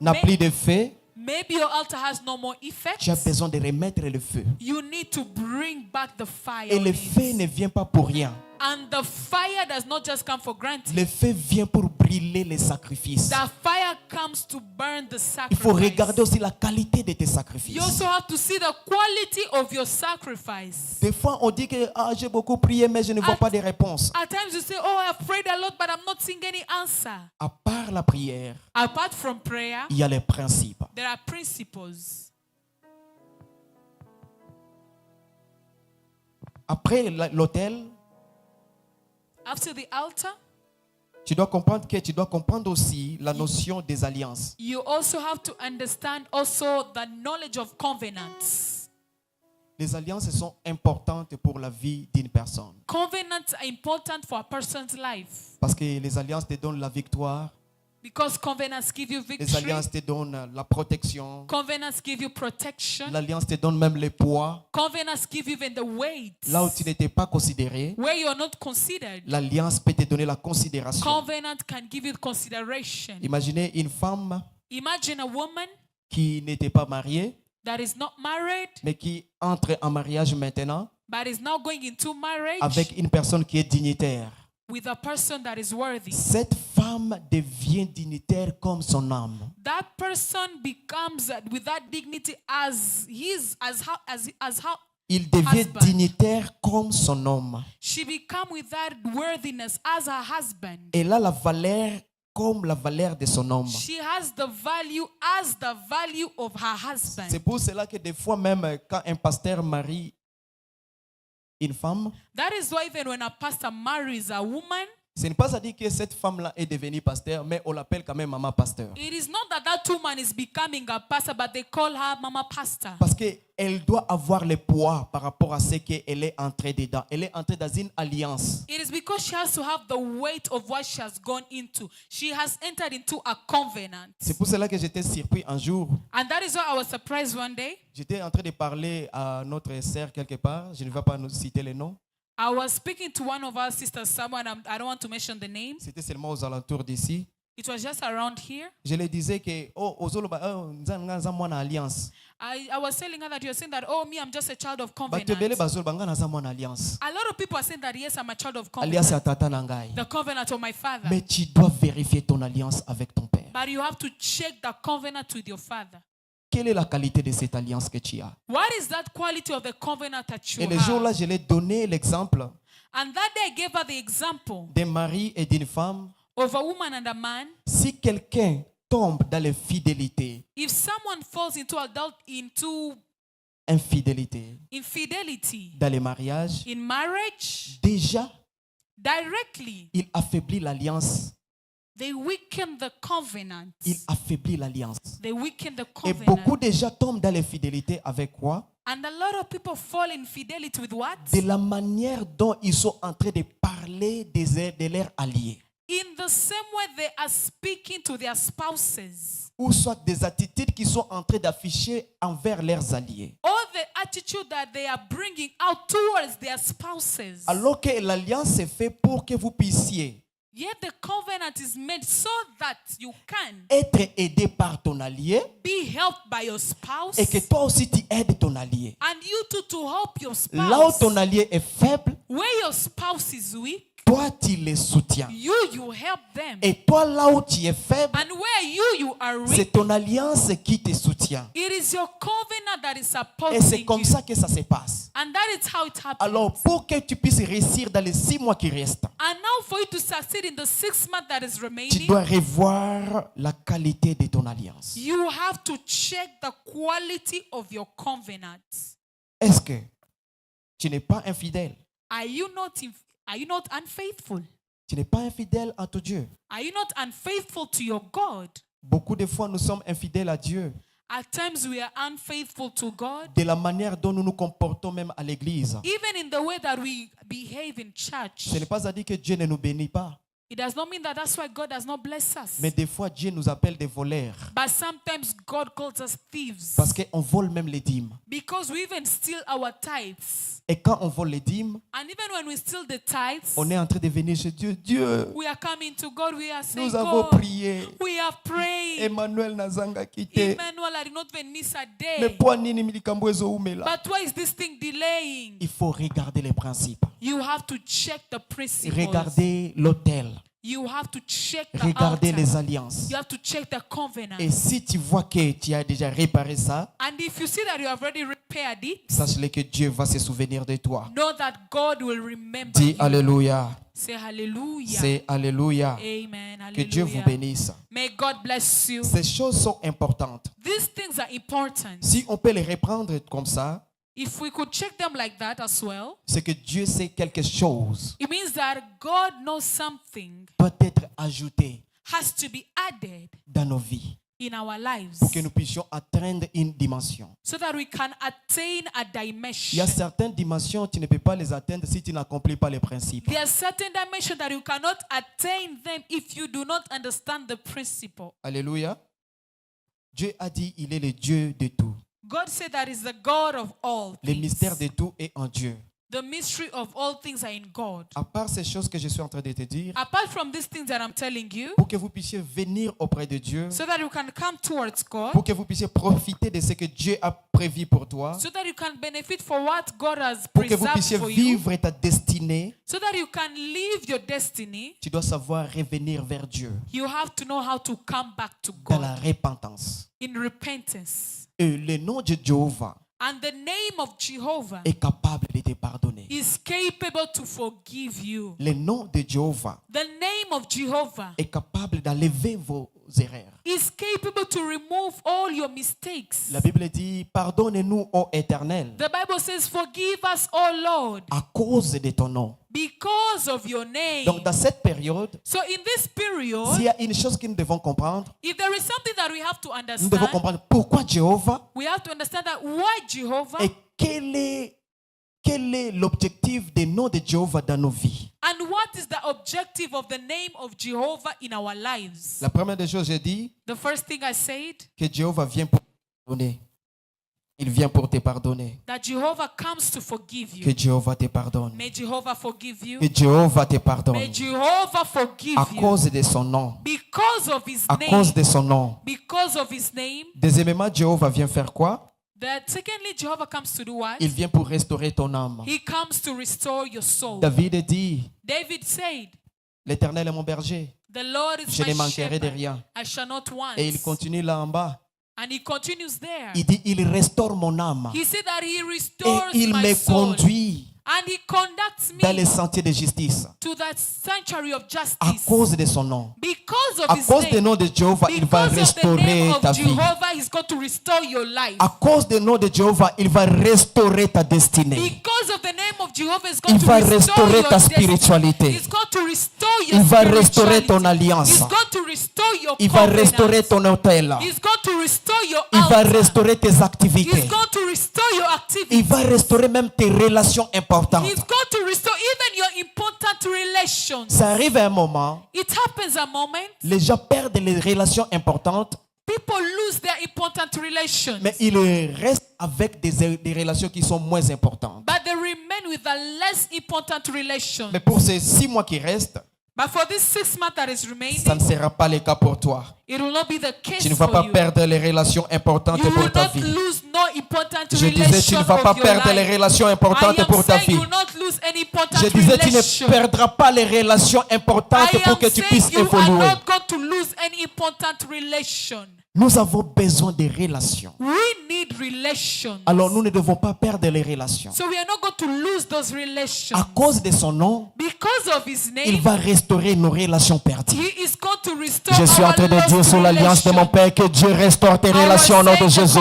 n'a Mais- plus de feu. Maybe your altar has no more Tu as effects. besoin de remettre le feu. You need to bring back the fire. Et on le it. feu ne vient pas pour rien. And the fire does not just come for granted. Le feu vient pour brûler les sacrifices. The fire comes to burn the Il faut sacrifice. regarder aussi la qualité de tes You sacrifices. also have to see the quality of your sacrifice. Des fois, on dit que j'ai beaucoup prié, mais je ne vois pas de réponse. At times you say, oh, I've prayed a lot, but I'm not seeing any answer. À part la prière, Apart from prayer, il y a les principes. there are principles. Après l'autel, After the altar, tu dois comprendre aussi la notion des alliances. you also have to understand also the knowledge of covenants. Les alliances sont importantes pour la vie d'une personne. Covenants are important for a person's life Parce que les alliances te donnent la victoire. because covenants give you Les victory. alliances te donnent la protection. Covenants give you protection. L'alliance te donne même le poids. Covenants give you even the weight. Là où tu n'étais pas considéré, Where you are not considered. l'alliance peut te donner la considération. Covenant can give you consideration. Imaginez une femme Imagine a woman qui n'était pas mariée, that is not married mais qui entre en mariage maintenant but is now going into marriage avec une personne qui est dignitaire. with a person that is worthy. Cette femme devient dignitaire comme son âme. That person becomes with that dignity as how Il devient Husband. dignitaire comme son homme. she become with that worthiness as her husband. Elle a la valeur comme la valeur de son homme. She has the value as the value of her husband. C'est pour cela que des fois même quand un pasteur marie une femme, That is why even when a pastor marries a woman, ce n'est pas à dire que cette femme-là est devenue pasteur, mais on l'appelle quand même maman pasteur. it is not that that woman is becoming a pastor, but they call her mama pastor. Parce qu'elle doit avoir le poids par rapport à ce qu'elle est entrée dedans. Elle est entrée dans une alliance. It is because she has to have the weight of what she has gone into. She has entered into a covenant. C'est pour cela que j'étais surpris un jour. And that is why I was surprised one day. J'étais en train de parler à notre sœur quelque part. Je ne vais pas nous citer les noms. I was speaking to one of our sisters, someone, I don't want to mention the name. C'était seulement aux alentours d'ici. It was just around here. Je lui disais que, une alliance. I was telling her that you're saying that, oh, me, I'm just a child of Bato ebele covenant. bazoloba nga naza mwana alliance. A lot of people are saying that, yes, I'm a child of Alliance ya covenant. tata na ngai. The covenant of my father. Mais tu dois vérifier ton alliance avec ton père. But you have to check the covenant with your father. Quelle est la qualité de cette alliance que tu as? What is that quality of the covenant that you Et le jour-là, have? je lui ai donné l'exemple And that day I gave her the example d'un mari et d'une femme of a woman and a man, Si quelqu'un tombe dans l'infidélité, if someone falls into infidélité infidelity dans les mariages, in marriage, déjà, directly il affaiblit l'alliance. they weaken the covenant. Il affaiblit l'alliance. They weaken the Et covenant. beaucoup de gens tombent dans l'infidélité avec quoi? And a lot of people fall in fidelity with what? De la manière dont ils sont en train de parler de leurs alliés. In the same way they are speaking to their spouses, Ou soit des attitudes qu'ils sont en train d'afficher envers leurs alliés. or the attitude that they are bringing out towards their spouses. Alors que l'alliance est faite pour que vous puissiez Yet the covenant is made so that you can être aidé par ton allié be helped by your spouse, et que toi aussi tu aides ton allié. and you too to help your Là où spouse. ton allié est faible, Where your spouse is weak, toi tu les soutiens. you help them. Et toi là où tu es faible, And where you are c'est weak, ton alliance qui te soutient. it is your covenant that is Et c'est supporting comme you. ça que ça se passe. And that is how it happens. Alors pour que tu puisses réussir dans les 6 mois qui restent, And now for you to succeed in the 6 months that is tu remaining, dois revoir la qualité de ton alliance. you have to check the quality of your covenant. Est-ce que tu n'es pas infidèle? Are you not unfaithful? Tu n'es pas infidèle à ton Dieu. Are you not unfaithful to your God? Beaucoup de fois, nous sommes infidèles à Dieu At times we are unfaithful to God, de la manière dont nous nous comportons même à l'église. even in the way that we behave in church. Ce n'est pas à dire que Dieu ne nous bénit pas, It does not mean that that's why God does not bless us. mais des fois, Dieu nous appelle des voleurs But sometimes God calls us thieves parce qu'on vole même les dîmes. because we even steal our tithes. Et quand on vole les dîmes, And even when we steal the tithes, on est en train de venir chez Dieu. Dieu, we are coming to God, we are saying, nous avons God, prié. we have prayed. Emmanuel nazanga quitté. Emmanuel, I did not even miss a Mais day. pour nini milikambo ezoumela? But why is this thing delaying? Il faut regarder les principes. You have to check the principles. Regarder l'autel. You have to check the Regarder altar. les alliances. You have to check the covenant. Et si tu vois que tu as déjà réparé ça, And if you see that you have already repaired it, sache-le que Dieu va se souvenir de toi. know that God will remember Dis you. Alléluia. Say hallelujah. C'est Alléluia. Amen. Que Dieu vous Hallelujah. bénisse. May God bless you. Ces choses sont importantes. These things are important. Si on peut les reprendre comme ça, If we could check them like that as well, c'est que Dieu sait quelque chose it means that God knows something doit être ajouté has to be added dans nos vies in our lives pour que nous puissions atteindre une dimension. so that we can attain a Il y dimension. a certaines dimensions, tu ne peux pas les atteindre si tu n'accomplis pas les principes. There are certain dimensions that you cannot attain them if you do not understand the principle. Alléluia. Dieu a dit, il est le Dieu de tout. God said that is the God of all Le mystère things. de tout est en Dieu. The mystery of all things are in God. À part ces choses que je suis en train de te dire, Apart from these things that I'm telling you, pour que vous puissiez venir auprès de Dieu, so that you can come towards God, pour que vous puissiez profiter de ce que Dieu a prévu pour toi, so that you can benefit for what God has pour que vous preserved puissiez for you, vivre ta destinée, so that you can live your destiny, tu dois savoir revenir vers Dieu you have to know how to come back to dans la God repentance. in repentance. Et le nom de Jéhovah And the name of Jehovah est capable de te pardonner. is capable to forgive you. Le nom de Jéhovah The name of Jehovah est capable d'enlever vos erreurs. is capable to remove all your mistakes. La Bible dit, pardonne-nous, ô Éternel, The Bible says, forgive us, O Lord, à cause de ton nom. because of your name. Donc dans cette période, So in this s'il period, y a une chose que nous devons comprendre, if there is something that we have to nous devons understand, comprendre pourquoi Jéhovah we have to understand that why Jehovah et quel est l'objectif des noms de Jéhovah dans nos vies. and what is the objective of the name of Jehovah in our lives. La première des choses, j'ai dit The first thing I said, que Jéhovah vient pour te pardonner. Il vient pour te pardonner. that Jehovah comes to forgive Que you. Jéhovah te pardonne. May Jehovah forgive you. Que Jéhovah te May pardonne. Jehovah forgive À you cause de son nom. because of his À name. cause de son nom. Because of his name. Deuxièmement, Jéhovah vient faire quoi? Secondly, Jehovah comes to do what? Il vient pour restaurer ton âme. He comes to restore your soul. David dit, David said, l'Éternel est mon berger. the Lord is Je ne my manquerai de shepherd. rien. I shall not want. Et il continue là en bas. And he continues there. Il dit, il restaure mon âme. He said that he Et restores il my me soul. conduit And he conducts dans les me sentiers de justice to that sanctuary of à justice. cause de son nom. Because of À his cause du name. nom de Jéhovah, il va Because of the name restaurer of ta vie. Jehovah, he's going to restore your life. À cause du nom de Jéhovah, il va restaurer ta destinée. Because of the name of Jehovah, he's going Il to va restore restaurer your ta destiny. spiritualité. He's going to restore your Il va restaurer spirituality. ton alliance. He's going to restore your Il va covenant. restaurer ton hôtel. He's going to restore your Il va altar. restaurer tes activités. He's going to restore your activities. Il va restaurer même tes relations importantes. He's going to restore even your important relations. Ça arrive à un moment, It happens a moment. les gens perdent les relations importantes, People lose their important relations. mais ils restent avec des relations qui sont moins importantes. But they remain with the less important relations. Mais pour ces 6 mois qui restent, But for this 6 months that is remaining, ça ne sera pas le cas pour toi. it will not be the case Tu ne vas for pas you. perdre les relations importantes You pour will ta not vie. lose no important Je disais, tu ne relation vas pas of your perdre les life. relations I importantes am pour ta saying vie. you will not lose any important Je disais, tu relation. ne perdras pas les relations importantes I pour am que tu saying puisses you are évoluer. not going to lose any important relation. Nous avons besoin de relations. We need relations. Alors nous ne devons pas perdre les relations. So we are not going to lose those relations. À cause de son nom, Because of his il name, va restaurer nos relations perdues. he is going to restore Je suis en train de our dire lost sous l'alliance de mon relations. Père que Dieu restaure tes relations au nom de Jésus.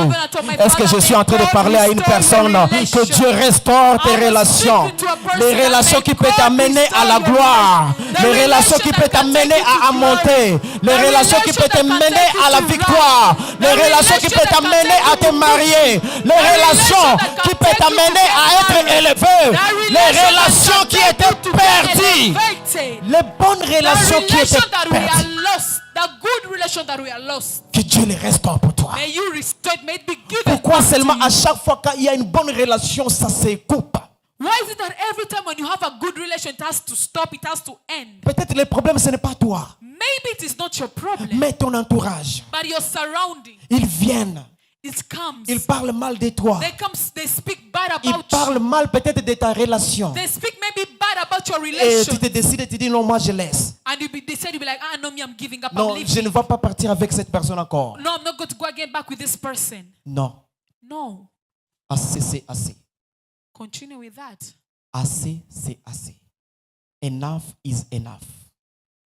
Est-ce que je suis en train de parler à une personne que Dieu restaure tes relations? Les relations qui peuvent t'amener à la gloire. Les relations qui peuvent t'amener à monter. Les relations qui peuvent t'amener à la victoire. Les relations qui peuvent t'amener à te marier. Les relations qui peuvent t'amener à être élevé. Les relations qui étaient perdues. Les bonnes relations qui étaient perdues. The good relation that we are lost. Que Dieu les restaure pour toi. May you restore it, may it be given Pourquoi back to seulement you. à chaque fois qu'il y a une bonne relation, ça se coupe? Why is it that every time when you have a good relation, it has to stop, it has to end? Peut-être le problème, ce n'est pas toi, Maybe it is not your problem, mais ton entourage. but your surrounding. Ils viennent, It comes. ils parlent mal de toi. They speak bad Ils about parlent you. mal peut-être de ta relation. They speak maybe bad about your Et relation. tu te décides, tu dis non, moi je laisse. And they said you'll be like, no, me, I'm giving up. Non, I'm je ne leaving. vais pas partir avec cette personne encore. No, I'm not going to go again back with this person. Non, No. assez c'est assez. Continue with that. Assez c'est assez. Enough is enough.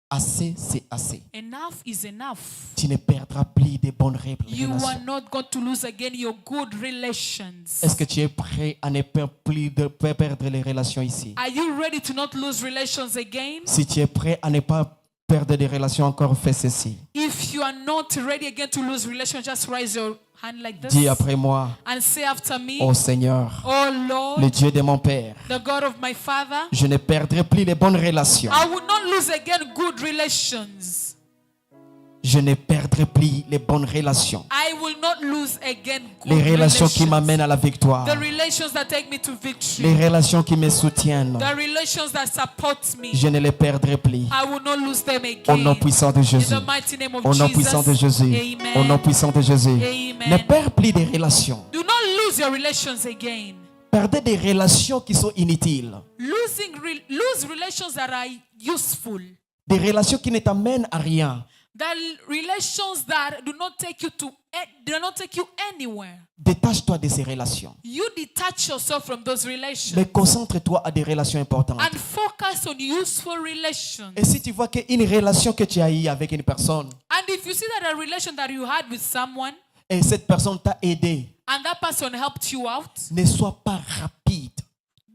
Assez c'est assez. Enough is enough. Tu ne perdras plus de bonnes You are relations. not going to lose again your good relations. Est-ce que tu es prêt à ne pas plus de pas perdre les relations ici? Are you ready to not lose relations again? Si tu es prêt à ne pas perdre des relations encore, fais ceci. If you are not ready again to lose relations, just raise your hand like this Dis après moi, and say after me, ô Seigneur, Oh Lord, le Dieu de mon Père, the God of my Father, je ne perdrai plus les bonnes relations. I will not lose again good relations. Je ne perdrai plus les bonnes relations. I will not lose again good Les relations qui relations. m'amènent à la victoire. The relations that take me to Les victory. relations qui me soutiennent. The relations that support me. Je ne les perdrai plus. I will not lose them Au nom again. puissant de In Jésus. the mighty name of Au nom puissant de Jesus. Jésus. Amen. Au nom puissant de Jésus. Amen. Ne perds plus des relations. Do not lose your relations again. Perdez des relations qui sont inutiles. Lose relations that are useful. Des relations qui ne t'amènent à rien. The relations that do not take you anywhere. Détache-toi de ces relations. You detach yourself from those relations Mais concentre-toi à des relations importantes. and focus on useful relations. Et si tu vois qu'une relation que tu as eue avec une personne, And if you see that a relation that you had with someone et cette personne t'a aidé, and that person helped you out, ne sois pas rapide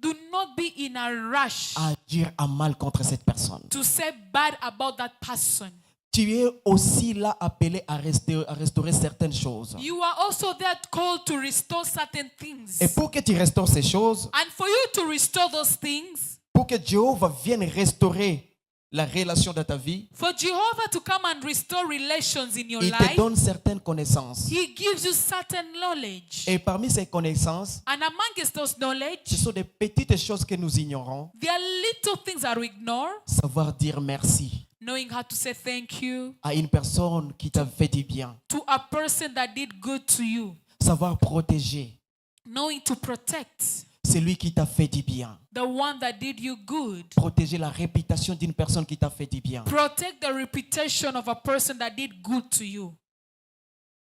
do not be in a rush à dire un mal contre cette personne. to say bad about that person. Tu es aussi là appelé à restaurer certaines choses. You are also there called to restore certain things. Et pour que tu restaures ces choses, And for you to restore those things, pour que Jéhovah vienne restaurer la relation de ta vie, for Jehovah to come and restore relations in your il te life, donne certaines connaissances. He gives you certain knowledge. Et parmi ces connaissances, And amongst those ce knowledge, sont des petites choses que nous ignorons. there are little things that we ignore. Savoir dire merci Knowing how to say thank you à une personne qui t'a fait du bien. to a person that did good to you. Savoir protéger Knowing to protect celui qui t'a fait du bien. the one that did you good. Protéger la réputation d'une personne qui t'a fait du bien. Protect the reputation of a person that did good to you.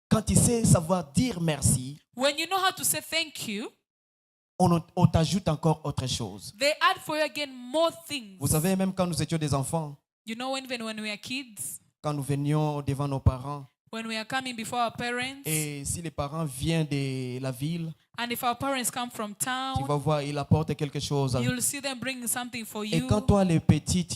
Quand tu sais savoir dire merci, When you know how to say thank you, on t'ajoute encore autre chose. They add for you again more things. Vous savez, même quand nous étions des enfants, You know, even when we are kids, quand nous venions devant nos parents, when we are coming before our parents, et si les parents viennent de la ville, and if our parents come from tu town, vas voir, ils apportent quelque chose. you'll see them bringing something for Et you. quand toi, le petit,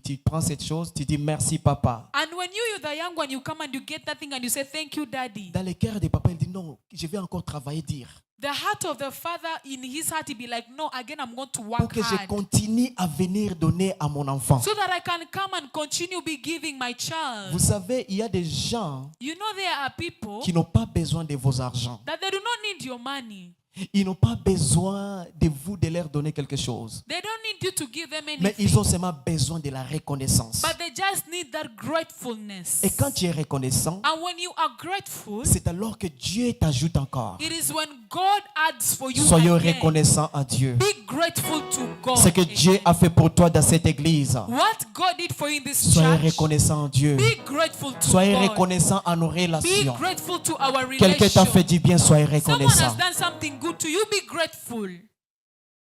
tu prends cette chose, tu dis merci, papa. And when you're the young one, you come and you get that thing and you say, thank you, daddy. Dans le cœur des papas, il dit non, je vais encore travailler, dire. The heart of the father, in his heart, he'd be like, no, again, I'm going to Pour work que je hard. continue à venir donner à mon enfant. So that I can come and continue be giving my child. Vous savez, il y a des gens You know, there are people qui n'ont pas besoin de vos argents. that they do not need your money. Ils n'ont pas besoin de vous de leur donner quelque chose. They don't need you to give them Mais ils anything. ont seulement besoin de la reconnaissance. But they just need that gratefulness. Et quand tu es reconnaissant, And when you are grateful, c'est alors que Dieu t'ajoute encore. it is when God adds for you Soyez again. reconnaissants à Dieu. Be grateful to God. Ce que Dieu a fait pour toi dans cette église. What God did for you in this Soyez church, reconnaissants à Dieu. be grateful to Soyez God. reconnaissants à nos Be relations. grateful to our Quelqu'un t'a fait relation. du bien, soyez Someone has reconnaissant. done something good to you, be grateful.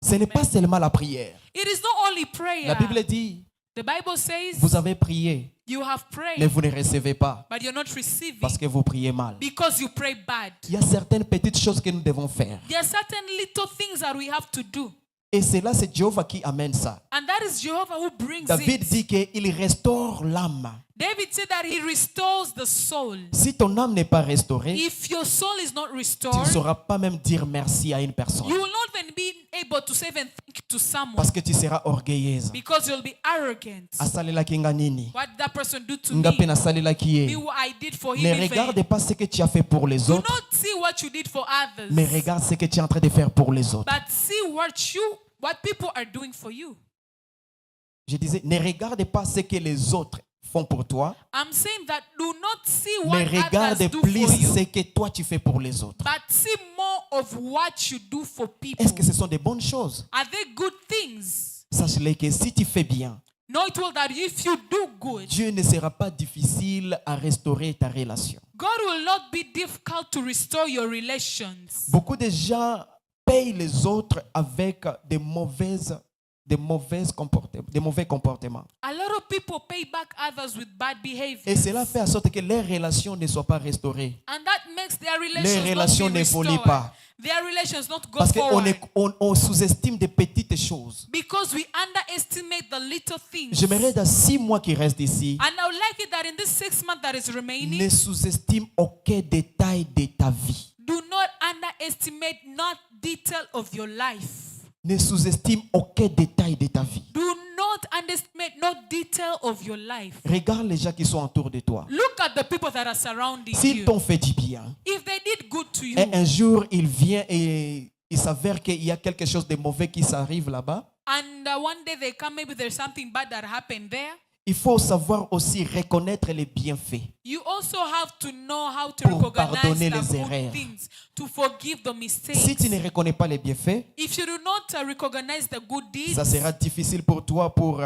Ce n'est pas seulement la prière. It is not only prayer. La Bible dit, The Bible says vous avez prié, you have mais prayed, vous ne recevez pas but you're not receiving parce que vous priez mal. because you pray bad. Il y a certaines petites choses que nous devons faire. There are certain little things that we have to do. Et c'est là, c'est Jéhovah qui amène ça. And that is Jehovah who brings David it. dit qu'il restaure l'âme. David said that he restores the soul. Si ton âme n'est pas restaurée, If your soul is not tu ne restored, sauras pas même dire merci à une personne. you will not even be able to say even thank you to someone Parce que tu seras orgueilleuse. because you'll be arrogant. Asalelaki nga nini? What did that person do to Nga me? pe nasalelaki ye. Me what I did for him. Ne if regarde I- pas ce que tu as fait pour les Do autres, not see what you did for others, mais regarde ce que tu es en train de faire pour les autres. but see what people are doing for you. Je disais, ne regarde pas ce que les autres font pour toi, I'm saying that do not see what mais regarde others do plus for you, ce que toi tu fais pour les autres. but see more of what you do for people. Est-ce que ce sont des bonnes choses? Are they good things? Sache-le que si tu fais bien, Know it well that if you do good, Dieu ne sera pas difficile à restaurer ta relation. God will not be difficult to restore your relations. Beaucoup de gens payent les autres avec des mauvais comportements. A lot of people pay back others with bad Et behavior. cela fait en sorte que leurs relations ne soient pas restaurées. And that makes their Les relations relations not be n'évoluent restored. pas. Their relations not go Parce qu'on forward. on sous-estime des petites choses. Because we underestimate the little things. J'aimerais dans 6 mois qui restent ici, And I would like it that in this 6 months that is remaining, ne sous-estime aucun détail de ta vie. do not underestimate not detail of your life. Ne sous-estime aucun détail de ta vie. Do not underestimate not detail of your life. Regarde les gens qui sont autour de toi. Look at the people that are surrounding S'ils you. t'ont fait du bien, If they did good to you, et un jour il vient et il s'avère qu'il y a quelque chose de mauvais qui s'arrive là-bas, and one day they come, maybe there's something bad that happened there. il faut savoir aussi reconnaître les bienfaits. You also have to know how to Pour recognize pardonner the les good erreurs. things, to forgive the mistakes. Si tu ne reconnais pas les bienfaits, If you do not recognize the good deeds, ça sera difficile pour toi pour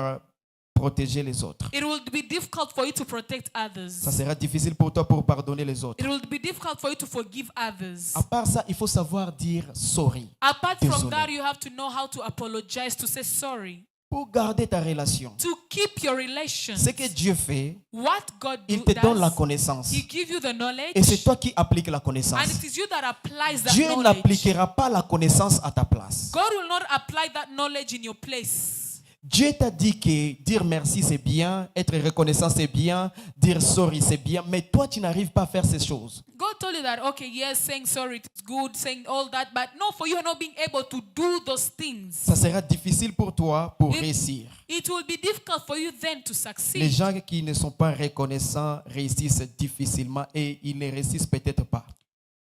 protéger les autres. it will be difficult for you to protect others. Ça sera difficile pour toi pour pardonner les autres. It will be difficult for you to forgive others. À part ça, il faut savoir dire sorry. Apart from Désolé. that, you have to know how to apologize, to say sorry, Pour garder ta relation, to keep your relations. ce que Dieu fait, What God il te donne la does, connaissance. He gives you the knowledge, Et c'est toi qui appliques la and connaissance. it is you that applies that Dieu knowledge. n'appliquera pas la connaissance à ta place. God will not apply that knowledge in your place. Dieu t'a dit que dire merci c'est bien, être reconnaissant c'est bien, dire sorry c'est bien, mais toi tu n'arrives pas à faire ces choses. God told you that, okay, yes, saying sorry is good, saying all that, but no, for you not being able to do those things. Ça sera difficile pour toi pour réussir. It will be difficult for you then to Les succeed. gens qui ne sont pas reconnaissants réussissent difficilement et ils ne réussissent peut-être pas.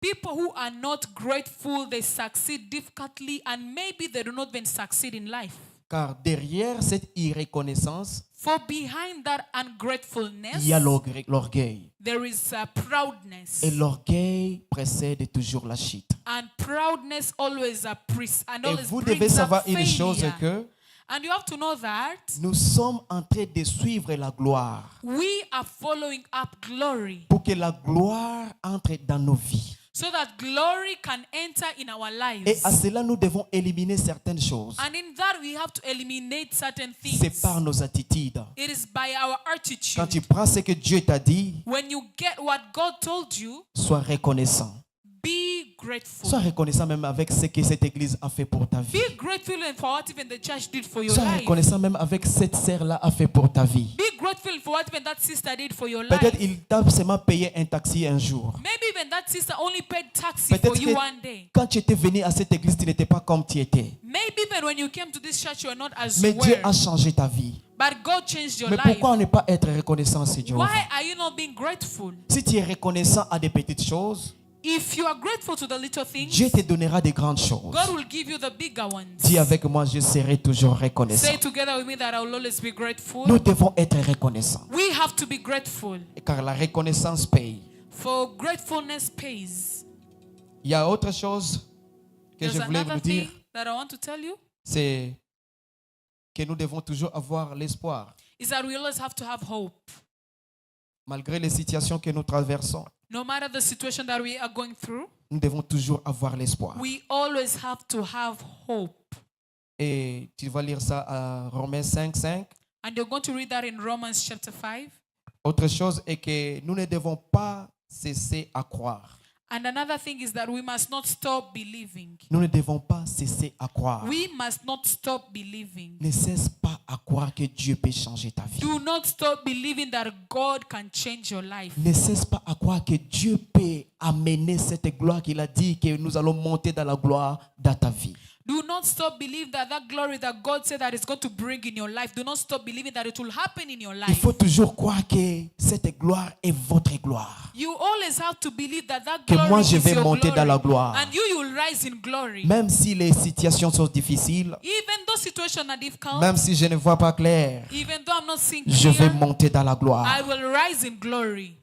People who are not grateful, they succeed difficultly, and maybe they do not even succeed in life. Car derrière cette irreconnaissance, For behind that ungratefulness, il y a l'orgueil. there is proudness. Et l'orgueil précède toujours la chute. And proudness always Et always vous brings devez up savoir une chose failure. que And you have to know that nous sommes en train de suivre la gloire we are following up glory pour que la gloire entre dans nos vies. so that glory can enter in our Et lives. à cela, nous devons éliminer certaines choses. And in that, we have to eliminate certain C'est things. par nos attitudes. It is by our Quand tu attitude. prends ce que Dieu t'a dit, When you get what God told you, sois reconnaissant. be grateful. Sois reconnaissant même avec ce que cette église a fait pour ta vie. Be grateful for what even the church did for your Sois life. reconnaissant même avec cette sœur-là a fait pour ta vie. Be grateful for what even that sister did for your Peut-être life. il t'a seulement payé un taxi un jour. Maybe even that sister only paid taxi for Peut-être you que one day. quand tu étais venu à cette église, tu n'étais pas comme tu étais. Maybe even when you came to this church, you are not as Mais you Dieu were. a changé ta vie. But God changed your Mais life. pourquoi ne pas être reconnaissant, c'est Dieu? Why are you not being grateful? Si tu es reconnaissant à des petites choses, If you are grateful to the little things, Dieu te donnera des grandes choses. God will give you the bigger ones. Dis avec moi, je serai toujours reconnaissant. Say together with me that I will always be grateful. Nous devons être reconnaissants. We have to be grateful. Car la reconnaissance paye. For gratefulness pays. Il y a autre chose que There's je voulais another vous dire, thing that I want to tell you c'est que nous devons toujours avoir l'espoir. is that we always have to have hope. Malgré les situations que nous traversons, No matter the situation that we are going through, nous devons toujours avoir l'espoir. we always have to have hope. Et tu vas lire ça à Romains 5, 5. And you're going to read that in Romans chapter 5. Autre chose est que nous ne devons pas cesser à croire. And another thing is that we must not stop believing. Nous ne devons pas cesser à croire. We must not stop believing. Ne cesse pas à croire que Dieu peut changer ta vie. Do not stop believing that God can change your life. Ne cesse pas à croire que Dieu peut amener cette gloire qu'il a dit que nous allons monter dans la gloire dans ta vie. Do not stop believing that that glory that God said that is going to bring in your life. Do not stop believing that it will happen in your Il life. faut toujours croire que cette gloire est votre gloire. You always have to believe that that Que glory moi, je is vais your monter dans la glory. gloire. And you will rise in glory. Même si les situations sont difficiles, Even though situations are difficult, même si je ne vois pas clair, even though I'm not seeing je vais clear, monter dans la I gloire. will rise in glory.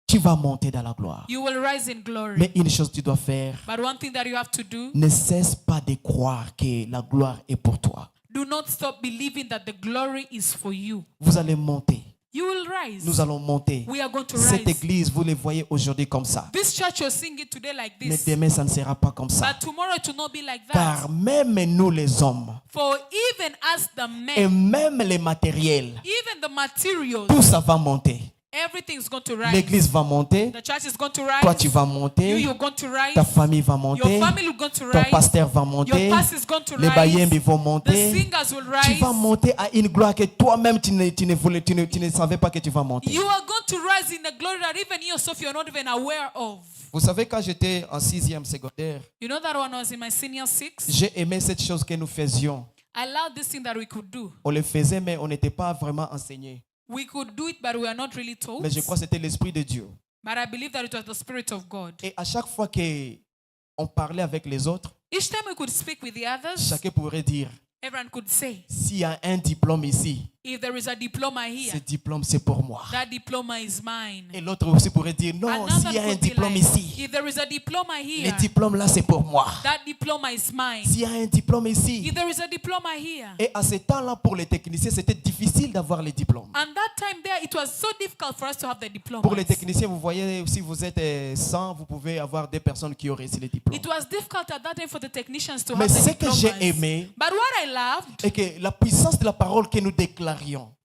Tu vas monter dans la gloire. You will rise in glory. Mais une chose que tu dois faire, But one thing that you have to do, ne cesse pas de croire que la gloire est pour toi. do not stop believing that the glory is for you. Vous allez monter. You will rise. Nous allons monter. We are going to Cette rise. église, vous les voyez aujourd'hui comme ça. This church, you're seeing it today like Mais this. demain, ça ne sera pas comme ça. But tomorrow it will not be like that. Car même nous les hommes, For even as the et men, même les matériels, even the materials, tout ça va monter. everything is going to rise. L'église va monter. The church is going to Toi, rise. tu vas monter. You're going to rise. Ta famille va Your monter. family is going to Ton rise. pasteur va Your monter. pastor is going to Les rise. Bayembi vont The monter. singers will Tu rise. vas monter à une gloire que toi-même tu ne savais pas que tu vas monter. You are going to rise in a glory that even yourself you're not even aware of. Vous savez, quand j'étais en 6e secondaire, You know that when I was in my senior six, j'ai aimé cette chose que nous faisions. I allowed this thing that we could do. On le faisait, mais on n'était pas vraiment enseigné. We could do it, but we are not really told. Mais je crois que c'était l'Esprit de Dieu. But I believe that it was the Spirit of God. Et à chaque fois qu'on parlait avec les autres, Each time we could speak with the others, chacun pourrait dire, everyone could say, s'il y a un diplôme ici, if there is a diploma ce here, diplôme c'est pour moi. that diploma is mine. Et l'autre aussi pourrait dire, non, s'il y a un could be diplôme like, ici, if there is a diploma le here, diplôme là c'est pour moi. that diploma is mine. S'il y a un diplôme ici. If there is a diploma here. Et à ce temps-là, pour les techniciens, c'était difficile d'avoir les diplômes. And that time there, it was so difficult for us to have the diploma. Pour les techniciens, vous voyez, si vous êtes 100, vous pouvez avoir des personnes qui ont réussi les diplômes. It was difficult at that time for the technicians to Mais have ce the que j'ai diplomas. aimé, But what I loved, est que la puissance de la parole que nous déclarions,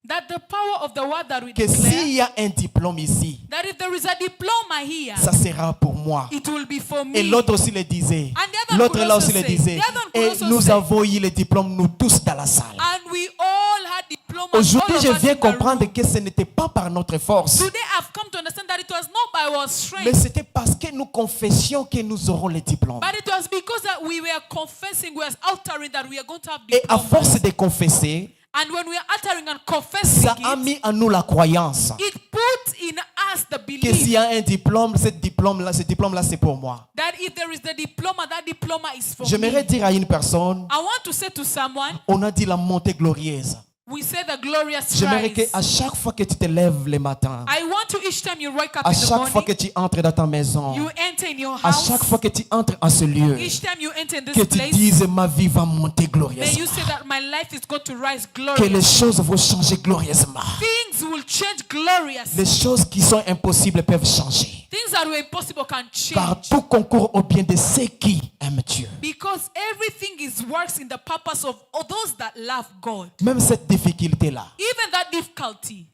that the power of the word that we que s'il declare, y a un diplôme ici, that if there is a diploma here, ça sera pour moi. it will be for me. Et l'autre aussi le disait. And the other L'autre could là also aussi le say, disait. the other could Et also nous say, avons eu les diplômes, nous tous dans la salle. and we all had diplomas. Aujourd'hui, all je of us viens in the comprendre room. que ce n'était pas par notre force, Today I've come to understand that it was not by our mais strength, c'était parce que nous confessions que nous aurons les diplômes. but it was because that we were confessing, we were altering that we are going to have Et à diplomas. force de confesser, And when we are uttering and confessing ça a it, mis en nous la croyance it put in us the que s'il y belief a un diplôme, ce diplôme-là, c'est pour moi. that if there is the diploma, that diploma is for J'aimerais me. dire à une personne, I want to say to someone, on a dit la montée glorieuse. we say the glorious J'aimerais rise. qu'à chaque fois que tu te lèves le matin, I want to each time you wake up à in the chaque fois que morning, tu entres dans ta maison, you enter in your à house, chaque fois que tu entres en ce lieu, each time you enter in que this tu place, dises ma vie va monter may glorieusement. you say that my life is going to rise Que les glorious. choses vont changer glorieusement. Things will change gloriously. Les choses qui sont impossibles peuvent changer. Things that were impossible can Car change. tout concourt au bien de ceux qui aiment Dieu. Because everything is works in the purpose of those that love God. Même cette difficulté-là, Even that difficulty,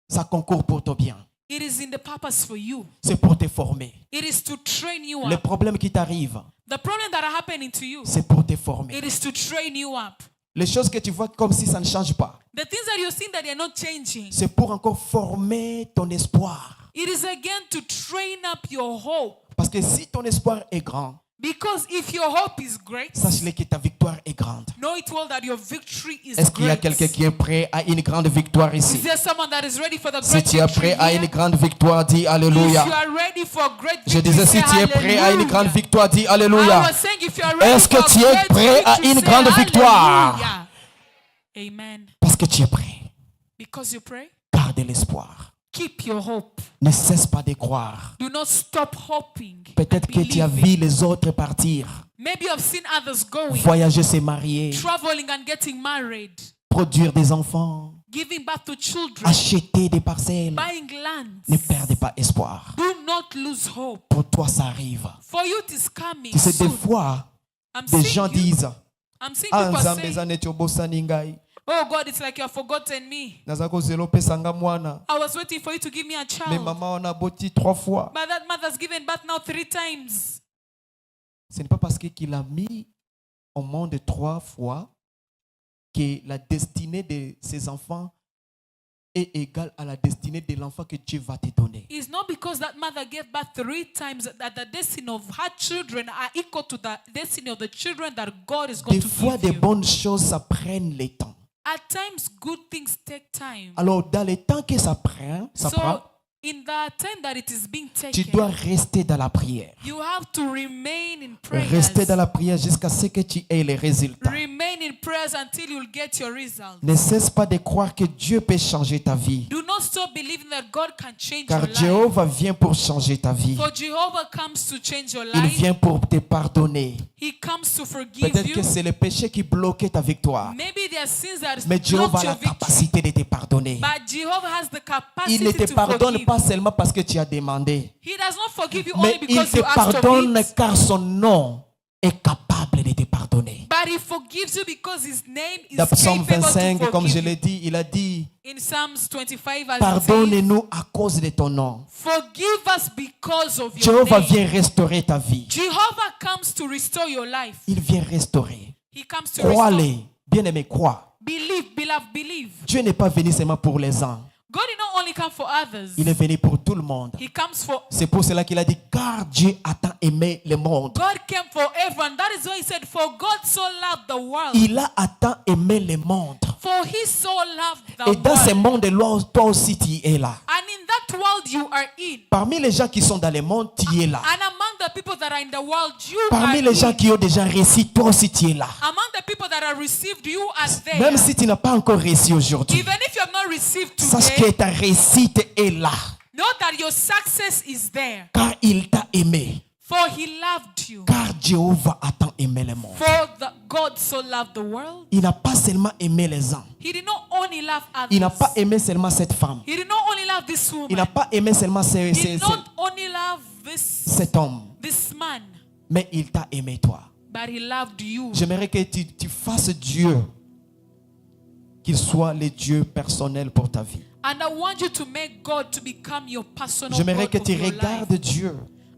ça concourt pour ton bien. it is in the purpose for you. C'est pour te former. It is to train you Les up. problèmes qui t'arrivent, The problem that are happening to you, c'est pour te former. it is to train you up. Les choses que tu vois comme si ça ne change pas, The things that you're seeing that they're not changing, c'est pour encore former ton espoir. it is again to train up your hope. Parce que si ton espoir est grand, Because if your hope is great, sache-le que ta victoire est grande. know it well that your victory is Est-ce qu'il y a great. quelqu'un qui est prêt à une grande victoire ici? Is there someone that is ready for the Si great tu es victory prêt à here? une grande victoire, dis If you Alléluia. are ready for great Je victory, disais, si say tu es prêt à une grande hallelujah. victoire, dis I Alléluia. was saying, if you are ready Est-ce que for tu es great prêt à victory, une say grande victoire? hallelujah. Amen. Parce que tu es prêt. Because you pray, Garde l'espoir. keep your hope. Ne cesse pas de croire. Do not stop hoping. Peut-être and que tu as believing. vu les autres partir. Maybe you have seen others going, Voyager, se marier, traveling and getting married, produire des enfants, giving birth to children, acheter des parcelles. buying lands. Ne perdez pas espoir. Do not lose hope. Pour toi, ça arrive. For you, it is coming Tu sais, des soon. fois, I'm des seeing gens you. disent, I'm seeing ah, people Nzambe saying, eza neti obosani ngai. oh God, it's like you have forgotten me. Naza kozela opesa nga mwana. I was waiting for you to give me a Mais child. maman, on a boti 3 fois. But that mother's given birth now 3 times. Ce n'est pas parce qu'il a mis au monde 3 fois que la destinée de ses enfants est égale à la destinée de l'enfant que Dieu va te donner. It's not because that mother gave birth 3 times that the destiny of her children are equal to the destiny of the children that God is going Des to fois, give des you. bonnes choses, ça prend le temps. At times, good things take time. Alors, dans le temps que ça prend, So, in the time that it is being tu taken, dois rester dans la prière. you have to remain in prayers. Rester dans la prière jusqu'à ce que tu aies les résultats. Remain in prayers until you'll get your results. Ne cesse pas de croire que Dieu peut changer ta vie. Do not stop believing that God can change Car your life. Jéhovah vient pour changer ta vie. For Jehovah comes to change your Il life. vient pour te pardonner. He comes to forgive Peut-être you. que c'est le péché qui bloquait ta victoire. Maybe there are sins that Mais Jéhovah blocked a your la victory. capacité de te pardonner. But Jehovah has the Il ne capacity te to pardonne forgive. pas seulement parce que tu as demandé. He does not forgive you only Mais il because te you asked of pardonne it. car son nom est capable de te pardonner. But he forgives you because his name is Dans Psaume capable 25, to comme je forgive l'ai you. dit, il a dit, In Psalms 25, as it says, pardonne-nous à cause de ton nom. forgive us because of your Jéhovah name. vient restaurer ta vie. Jehovah comes to restore your life. Il vient restaurer. He comes to restore. Crois-le. Bien-aimé, crois. Believe, beloved, believe. Dieu n'est pas venu seulement pour les uns. God did not only come for others. Il est venu pour tout le monde. He comes for C'est pour cela qu'il a dit, car Dieu a tant aimé le monde. God came for everyone. That is why he said, for God so loved the world. Il a tant aimé le monde. For he so loved the Et dans ce world. monde-là, toi aussi tu es là. And in that world you are in. Parmi les gens qui sont dans le monde, tu es là. And among the people that are in the world, you Parmi are les gens in. qui ont déjà réussi, toi aussi tu es là. Among the people that are received, you are there. Même si tu n'as pas encore réussi aujourd'hui, Even if you have not received sache today, que ta réussite est là. know that your success is there. Car il t'a aimé. For he loved you. Car Jéhovah a tant aimé le monde. For God so loved the world. Il n'a pas seulement aimé les gens. He did not only love Il n'a others. pas aimé seulement cette femme. He did not only love this Il woman. n'a pas aimé seulement He did not only love cet homme. this man, Mais il t'a aimé toi. but he loved you. J'aimerais que tu fasses Dieu, qu'il soit le Dieu personnel pour ta vie. And I want you to make God to become your personal J'aimerais God que of tu your life. regardes Dieu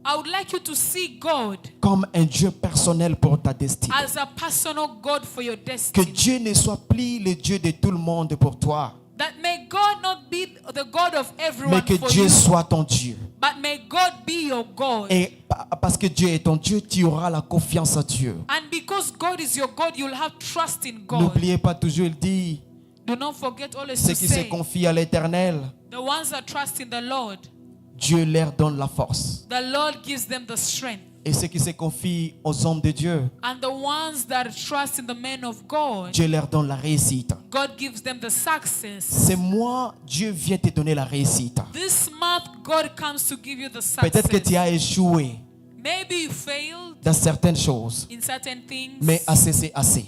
I would like you to see God comme un Dieu personnel pour ta destinée. as a personal God for your Que destiny. Dieu ne soit plus le Dieu de tout le monde pour toi, That may God not be the God of mais everyone que for Dieu you, soit ton Dieu. but may God be your God. Et parce que Dieu est ton Dieu, tu auras la confiance en Dieu. And because God is your God, you'll have trust in God. N'oubliez pas toujours, il dit, Do not forget always ceux to qui se say, confient à l'Éternel, the ones that trust in the Lord, Dieu leur donne la force. the Lord gives them the strength. Et ceux qui se confient aux hommes de Dieu, And the ones that trust in the men of God, Dieu leur donne la réussite. God gives them the success. C'est moi, Dieu vient te donner la réussite. This month, God comes to give you the Peut-être que success. tu as échoué Maybe you failed dans certaines choses, in certain things, mais assez c'est assez.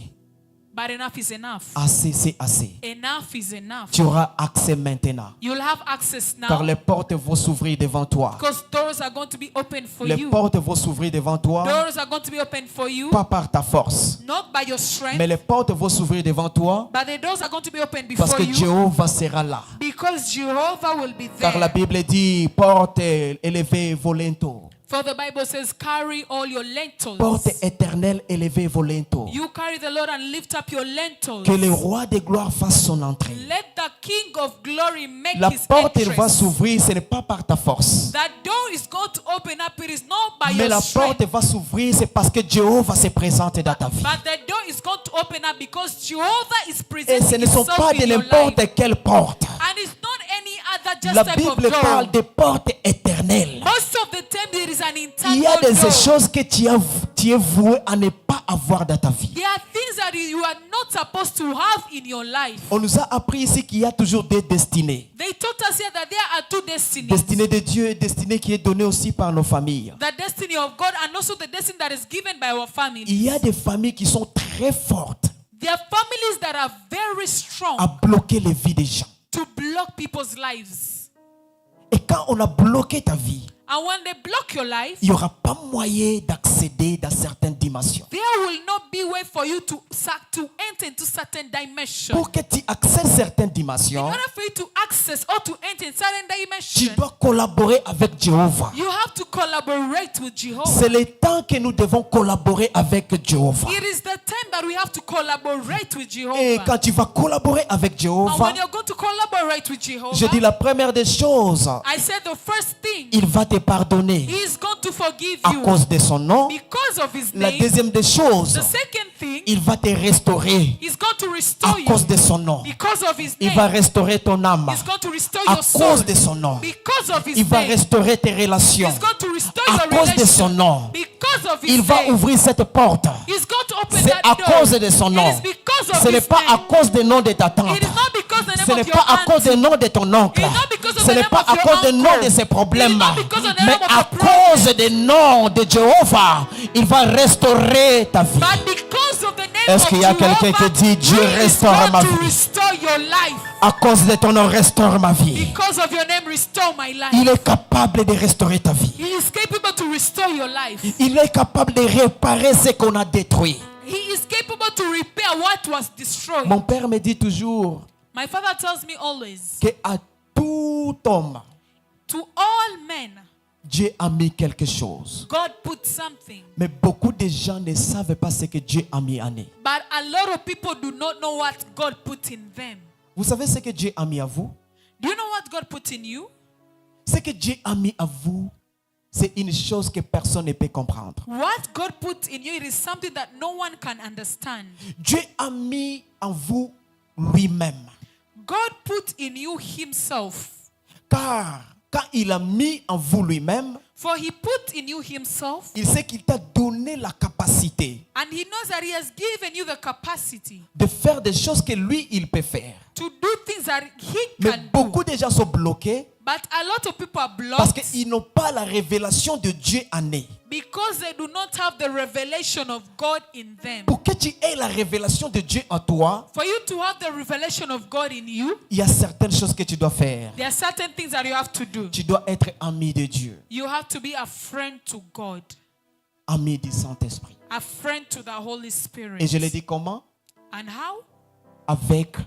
But enough is enough. Assez, c'est assez. Enough is enough. Tu auras accès maintenant. You'll have access Car now. les portes vont s'ouvrir devant toi. Because doors are going to be open for Les you. portes vont s'ouvrir devant toi, Doors are going to be open for you. pas par ta force. Not by your strength. Mais les portes vont s'ouvrir devant toi But the doors are going to be open parce before que you. Jéhovah sera là. Because Jehovah will be Car la there. Bible dit, porte élevée volento. For the Bible says, carry all your lentils. Porte éternelle élevée volento. You carry the Lord and lift up your lentils. Que le roi de gloire fasse son entrée. Let the King of glory make La his porte elle va entrance. s'ouvrir, ce n'est pas par ta force. That door is going to open up. It is not by Mais your la strength. porte va s'ouvrir, c'est parce que Jéhovah se présente dans ta vie. But the door is going to open up because Jehovah is Et presenting ce ne sont himself pas in de your life. n'importe quelle porte. And it's not any other just La type of Bible door. parle de portes éternelles. Most of the time there is an Il y a internal des door. choses que tu es voué à ne pas avoir dans ta vie. There are things that you are not supposed to have in your life. On nous a appris ici qu'il y a toujours des destinées. They taught us here that there are two destinies. Destinée de Dieu et destinée qui est donnée aussi par nos familles. The destiny of God and also the destiny that is given by our family. Il y a des familles qui sont très fortes There are families that are very strong à bloquer les vies des gens. to block people's lives. Et quand on a bloqué ta vie, And when they block your life, il n'y aura pas moyen d'accéder dans certaines dimensions. there will not be way for you to enter into certain dimension. Pour que tu accèdes à certaines In dimensions, order for you to access or to enter in certain tu dimension, dois collaborer avec Jéhovah. you have to collaborate with Jehovah. C'est le temps que nous devons collaborer avec Jéhovah. It is the time that we have to collaborate with Et Jehovah. quand tu vas collaborer avec And Jéhovah, when you're going to collaborate with je dis Jehovah, la première des choses, I said the first thing, il va te pardonner He is going to forgive à you cause de son nom. because of His La name. deuxième des choses, The second thing, il va te restaurer He's going to à restore cause you de son nom. because of His Il va name. restaurer ton âme He's going to restore à your soul cause de son nom. because of His Il va name. restaurer tes relations He's going to restore à your cause de son relations nom. because of His Il va name. ouvrir cette porte. He's going to open C'est that à door. cause de son nom. It is because of Ce n'est His pas à name. cause du nom de ta tante. It is not because the Ce name n'est of your pas à cause aunt. du nom de ton oncle. It's not because of Ce the n'est name pas of à your cause du nom uncle. de ses problèmes. It is not because of the Mais name of à your problem. cause du nom de Jéhovah, il va restaurer ta vie. But because of the name Est-ce qu'il y a of quelqu'un qui dit, Dieu He is restaure going ma to vie? restore your life. À cause de ton nom, restaure ma vie. Because of your name, restore my life. Il est capable de restaurer ta vie. He is capable to restore your life. Il est capable de réparer ce qu'on a détruit. He is capable to repair what was destroyed. Mon père me dit toujours My father tells me always, qu'à tout homme, to all men, Dieu a mis quelque chose. God put something. Mais beaucoup de gens ne savent pas ce que Dieu a mis en eux. But a lot of people do not know what God put in them. Vous savez ce que Dieu a mis à vous? Do you know what God put in you? Ce que Dieu a mis à vous, c'est une chose que personne ne peut comprendre. What God put in you, it is something that no one can understand. Dieu a mis en vous lui-même. God put in you Himself. Car quand il a mis en vous lui-même, For He put in you Himself, il sait qu'il t'a donné la capacité and He knows that He has given you the capacity de faire des choses que lui, il peut faire. to do things that He Mais can do. beaucoup de gens sont bloqués But a lot of people are parce blocked qu'ils n'ont pas la révélation de Dieu en eux. because they do not have the revelation of God in them. Pour que tu aies la révélation de Dieu en toi, For you to have the revelation of God in you, il y a certaines choses que tu dois faire. there are certain things that you have to do. Tu dois être ami de Dieu, You have to be a friend to God, ami du Saint-Esprit. a friend to the Holy Spirit. Et je le dis comment? And how? Avec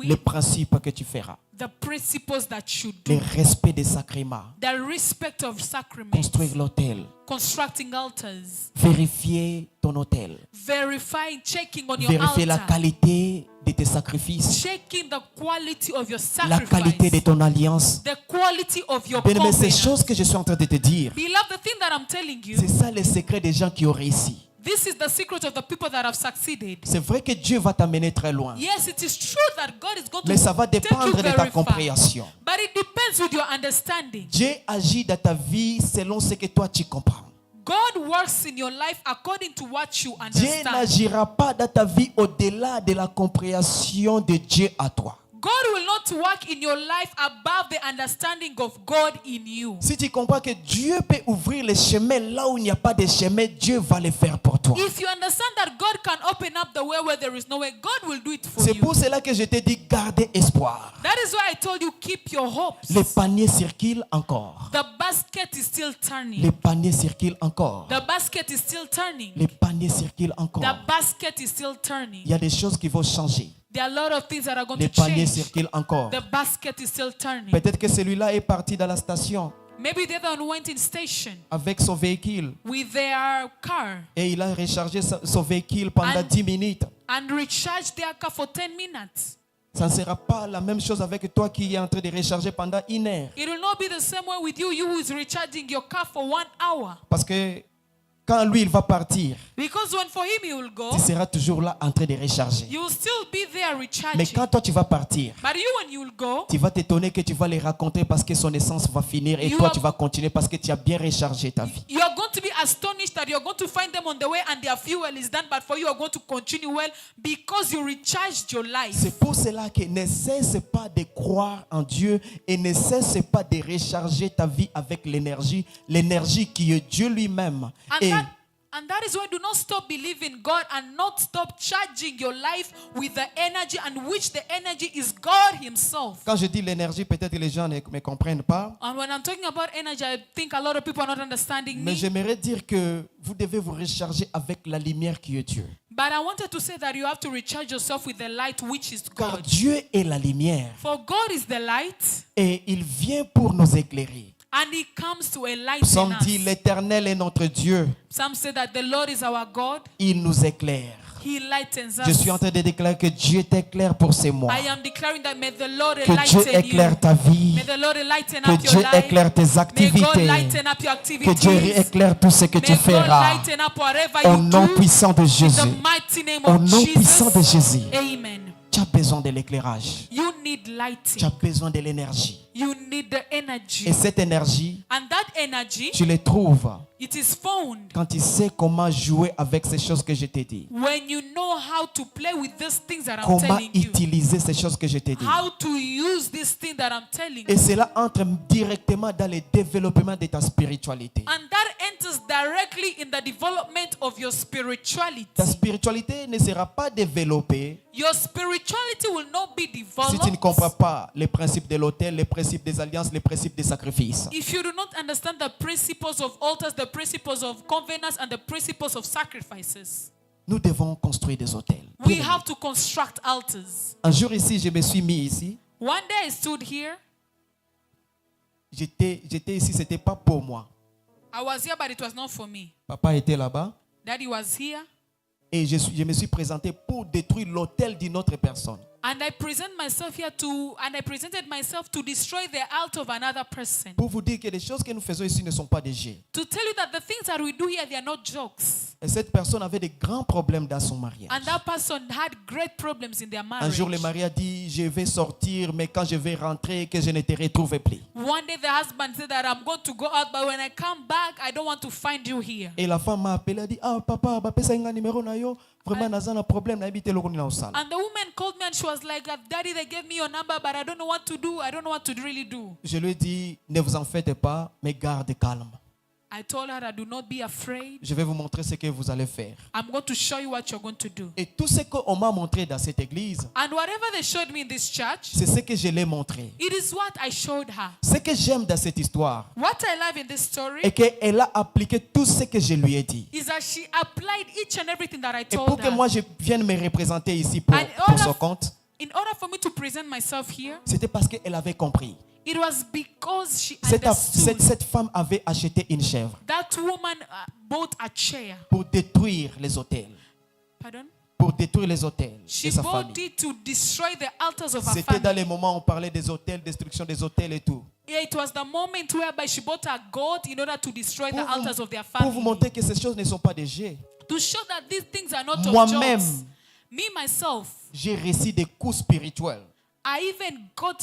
les We, principes que tu feras. the principles that you Le do, respect des sacrements. the respect of sacraments, Construire l'autel. constructing altars, Vérifier ton autel. verifying, checking on your Vérifier la altar, qualité de tes sacrifices. checking the quality of your La qualité de sacrifice, ton alliance. the quality of your Bien-aimé, ces covenant. choses que je suis en train de te dire, Beloved, the thing that I'm telling you, c'est ça le secret des gens qui ont réussi. this is the secret of the people that have succeeded. C'est vrai que Dieu va t'amener très loin. Yes, it is true that God is going Mais ça va to take you dépendre de ta very far. compréhension. But it depends with your understanding. Dieu agit dans ta vie selon ce que toi tu comprends. God works in your life according to what you Dieu understand. n'agira pas dans ta vie au-delà de la compréhension de Dieu à toi. God will not work in your life above the understanding of God in you. Si tu comprends que Dieu peut ouvrir les chemins là où il n'y a pas de chemin, Dieu va le faire pour toi. If you understand that God can open up the way where there is no way, God will do it for C'est you. pour cela que je te dis garder espoir. That is why I told you keep your hopes. Les paniers circulent encore. The basket is still turning. Les paniers circulent encore. The basket is still turning. Les paniers circulent encore. The basket is still turning. Il y a des choses qui vont changer. There are a lot of things that are going Les to paniers change. circulent encore. The basket is still turning. Peut-être que celui-là est parti dans la station Maybe the other one went in station avec son véhicule with their car et il a rechargé son véhicule pendant 10 minutes. and recharged their car for 10 minutes. Ça ne sera pas la même chose avec toi qui est en train de recharger pendant 1 heure. It will not be the same way with you, you who is recharging your car for 1 hour. Parce que quand lui, il va partir, Because when for him he will go, tu seras toujours là en train de recharger. you will still be there Mais recharging. quand toi, tu vas partir, But you, when you will go, tu vas t'étonner que tu vas les raconter parce que son essence va finir et You toi, are- tu vas continuer parce que tu as bien rechargé ta vie. you are going to be astonished that you are going to find them on the way and their fuel is done. But for you are going to continue well because you recharged your life. C'est pour cela que ne cesse pas de croire en Dieu et ne cesse pas de recharger ta vie avec l'énergie qui est Dieu lui-même. Et And that is why do not stop believing God and not stop charging your life with the energy, and which the energy is God himself. quand je dis l'énergie, peut-être que les gens ne me comprennent pas, And when I'm talking about energy, I think a lot of people are not understanding mais me. j'aimerais dire que vous devez vous recharger avec la lumière qui est Dieu. But I wanted to say that you have to recharge yourself with the light which is Car God. Dieu est la lumière For God is the light, et il vient pour nous éclairer. and he comes to enlighten Psaume dit, us. l'Éternel est notre Dieu, Some say that the Lord is our God. il nous éclaire. He lightens Je us. suis en train de déclarer que Dieu t'éclaire pour ces mois. I am declaring that may the Lord Que Dieu enlighten you. éclaire ta vie. May the Lord enlighten Que up Dieu your life. éclaire tes May God activités. lighten up your Que Dieu activities. éclaire tout ce que tu May God feras. lighten up whatever Au you nom do. puissant de In Jésus. the mighty name Au of nom puissant de Jesus. Jésus. Amen. Tu as besoin de l'éclairage. You need Tu lighting. as besoin de l'énergie. You need the energy. Et cette énergie, And that energy, tu les trouves it is found quand tu sais comment jouer avec ces choses que je t'ai dit. when you know how to play with these things that I'm Comment telling you. utiliser ces choses que je t'ai dit. How to use this thing that I'm telling Et you. cela entre directement dans le développement de ta spiritualité. And that enters directly in the development of your spirituality. Ta spiritualité ne sera pas développée Your spirituality will not be si tu ne developed comprends pas les principes de l'autel, les principes des alliances, les principes des sacrifices. if you do not understand the principles of altars, the principles of covenants, and the principles of sacrifices. Nous devons construire des autels. We have to construct altars. Un jour ici, je me suis mis ici. One day I stood here. J'étais ici, c'était pas pour moi. I was here, but it was not for me. Papa était là-bas Daddy was here. et je me suis présenté pour détruire l'autel d'une autre personne. And I presented myself to destroy the altar of another person. Pour vous dire que les choses que nous faisons ici ne sont pas des jeux. To tell you that the things that we do here, they are not jokes. Et cette personne avait de grands problèmes dans son mariage. And that person had great problems in their Un marriage. jour, le mari a dit, je vais sortir, mais quand je vais rentrer, que je ne te retrouve plus. One day the husband said that I'm going to go out, but when I come back, I don't want to find you here. Et la femme m'a appelé, elle a dit, ah papa, bapesa inga numéro na yo, vraiment naza na problème na habité lokoni na osala. And the woman called me and she was like, Daddy, they gave me your number, but I don't know what to do. I don't know what to really do. Je lui ai dit, ne vous en faites pas, mais garde calme. I told her that do not be afraid. Je vais vous montrer ce que vous allez faire. I'm going to show you what you're going to do. Et tout ce qu'on m'a montré dans cette église, And whatever they showed me in this church, c'est ce que je l'ai montré. it is what I showed her. Ce que j'aime dans cette histoire, What I love in this story est qu'elle a appliqué tout ce que je lui ai dit. is that she applied each and everything that I Et pour told que her. moi je vienne me représenter ici And pour all son of- compte, In order for me to present myself here, c'était parce qu'elle avait compris. it was because she Cette understood femme avait acheté une chèvre that woman bought a chair. pour détruire les hôtels. Pardon? Pour détruire les hôtels She de sa bought famille. it to destroy the altars of her C'était dans family. les moments où on parlait des hôtels, destruction des hôtels et tout. Yeah, it was the moment whereby she bought a goat in order to destroy the altars of their Pour vous family. montrer que ces choses ne sont pas des jeux. To show that these things are not of Moi-même, jokes. Me, myself, j'ai reçu des coups spirituels. I even got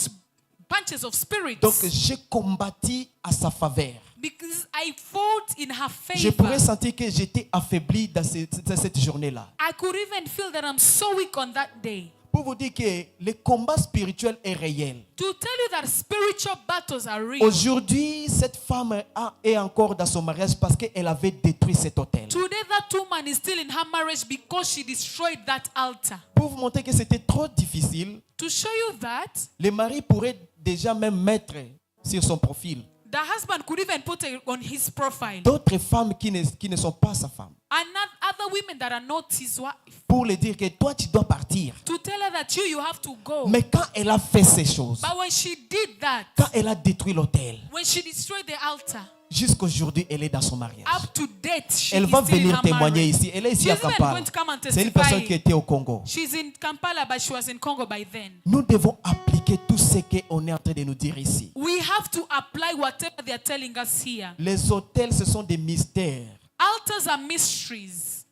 bunches of spirits. Donc, j'ai combattu à sa faveur. Because I fought in her Je favor. pourrais sentir que j'étais affaibli dans cette journée-là. I could even feel that I'm so weak on that day. Pour vous dire que le combat spirituel est réel. To tell you that spiritual battles are real. Aujourd'hui, cette femme est encore dans son mariage parce qu'elle avait détruit cet autel. Today that woman is still in her marriage because she destroyed that altar. Pour vous montrer que c'était trop difficile, To show you that, le mari pourrait déjà même mettre sur son profil the husband could even put it on his profile. d'autres femmes qui ne sont pas sa femme. And not other women that are not his wife. Pour lui dire que toi, tu dois partir. To tell her that you have to go. Mais quand elle a fait ces choses, But when she did that, quand elle a détruit l'autel, when she destroyed the altar, jusqu'aujourd'hui, elle est dans son mariage. up to date, she Elle is va still in venir her témoigner marriage. ici. Elle est ici She's à even Kampala. going to come and C'est une personne qui testify. était au Congo. She's in Kampala, but she was in Congo by then. Nous devons appliquer tout ce qu'on est en train de nous dire ici. We have to apply whatever they are telling us here. Les autels, ce sont des mystères. Altars are mysteries.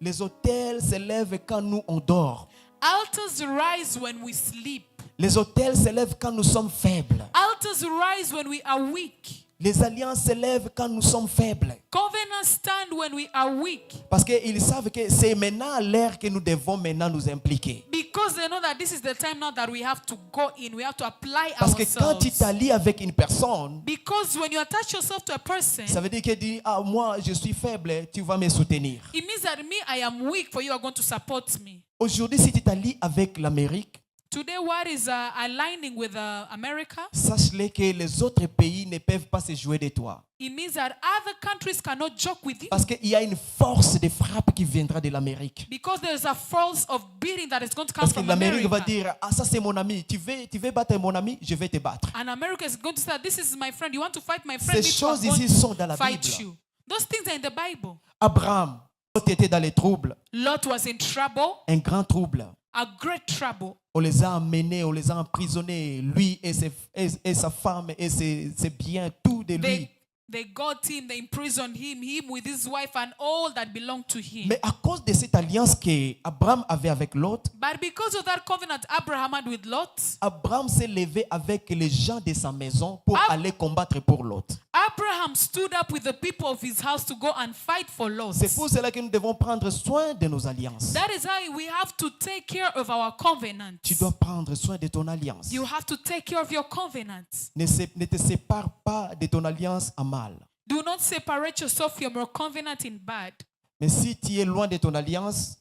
Les autels se lèvent quand nous on dort. Altars rise when we sleep. Les autels se lèvent quand nous sommes faibles. Altars rise when we are weak. Les alliances se lèvent quand nous sommes faibles. Covenants stand when we are weak. Parce qu'ils savent que c'est maintenant l'ère que nous devons maintenant nous impliquer. Because they know that this is the time now that we have to go in. We have to apply Parce que quand tu ourselves. t'allies avec une personne, Because when you attach yourself to a person, ça veut dire qu'elle dit, ah, moi je suis faible, tu vas me soutenir. it means that me, I am weak, for you are going to support me. Aujourd'hui, si tu t'allies avec l'Amérique, Today, what is aligning with America? sache-le que les autres pays ne peuvent pas se jouer de toi. It means that other countries cannot joke with you. Parce qu'il y a une force de frappe qui viendra de l'Amérique. Because there's a force of beating that is going to come Parce que from l'Amérique va America. dire, ah ça c'est mon ami, tu veux battre mon ami, je vais te battre. And America is going to say, this is my friend. You want to fight my friend? Ces Me too, I'm choses going ici sont dans la to fight Bible. you. Those things are in the Bible. Abraham, quand il était dans les troubles, Lot was in trouble, un grand trouble. a great trouble. On les a emmenés, on les a emprisonnés, lui et sa femme et ses biens, tout de lui. They got him, they imprisoned him with his wife and all that belonged to him. Mais à cause de cette alliance qu'Abraham avait avec Lot, But because of that covenant Abraham had with Lot, Abraham s'est levé avec les gens de sa maison pour aller combattre pour Lot. Abraham stood up with the people of his house to go and fight for Lot. C'est pour cela que nous devons prendre soin de nos alliances. That is how we have to take care of our covenant. Tu dois prendre soin de ton alliance. You have to take care of your covenant. Ne te sépare pas de ton alliance en mal. Do not separate yourself from your covenant in bad. Mais si tu es loin de ton alliance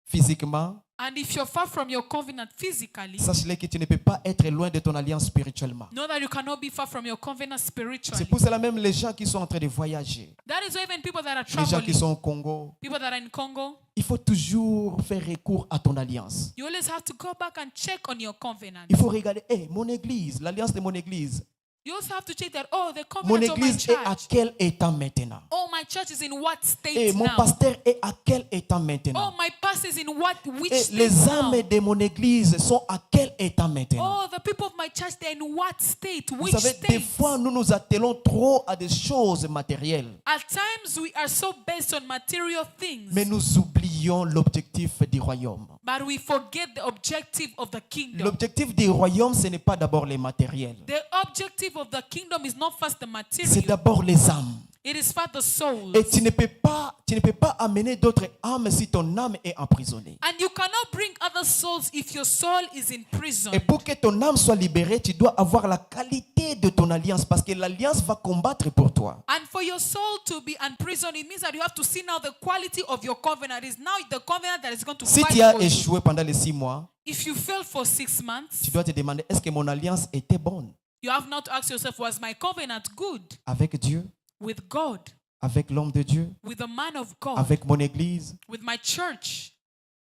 physiquement, And if you're far from your covenant physically, sache-le que tu ne peux pas être loin de ton alliance spirituellement. know that you cannot be far from your covenant C'est spiritually. pour cela même les gens qui sont en train de voyager, That is why even people that are les gens qui traveling, sont au Congo, people that are in Congo, il faut toujours faire recours à ton alliance. you always have to go back and check on your covenant. Il faut regarder, mon église, l'alliance de mon église. You also have to check that, oh, the Mon covenant of my église est à church. quel état maintenant? Oh, my church is in what state Mon now? pasteur est à quel état Oh, maintenant? my pastor is in which Et state les now? âmes de mon église sont à quel état maintenant? Oh, the people of my church, they're in what state? Vous Which savez, des state? fois, nous nous attelons trop à des choses matérielles, At times, we are so based on material things, mais nous oublions l'objectif du royaume. but we forget the objective of the kingdom. L'objectif du royaume, ce n'est pas d'abord les matériels, The objective of the kingdom is not first the c'est material. d'abord les âmes. It is first the souls. Et tu ne peux pas amener d'autres âmes si ton âme est emprisonnée. And you cannot bring other souls if your soul is in prison. Et pour que ton âme soit libérée, tu dois avoir la qualité de ton alliance parce que l'alliance va combattre pour toi. And for your soul to be unprisoned, it means that you have to see now the quality of your covenant. It is now the covenant that is going to Si fight tu as for you. échoué pendant les 6 mois, If you fail for 6 months, tu dois te demander, est-ce que mon alliance était bonne you have not asked yourself, was my covenant good avec Dieu, with God, avec l'homme de Dieu, with the man of God, avec mon église? with my church?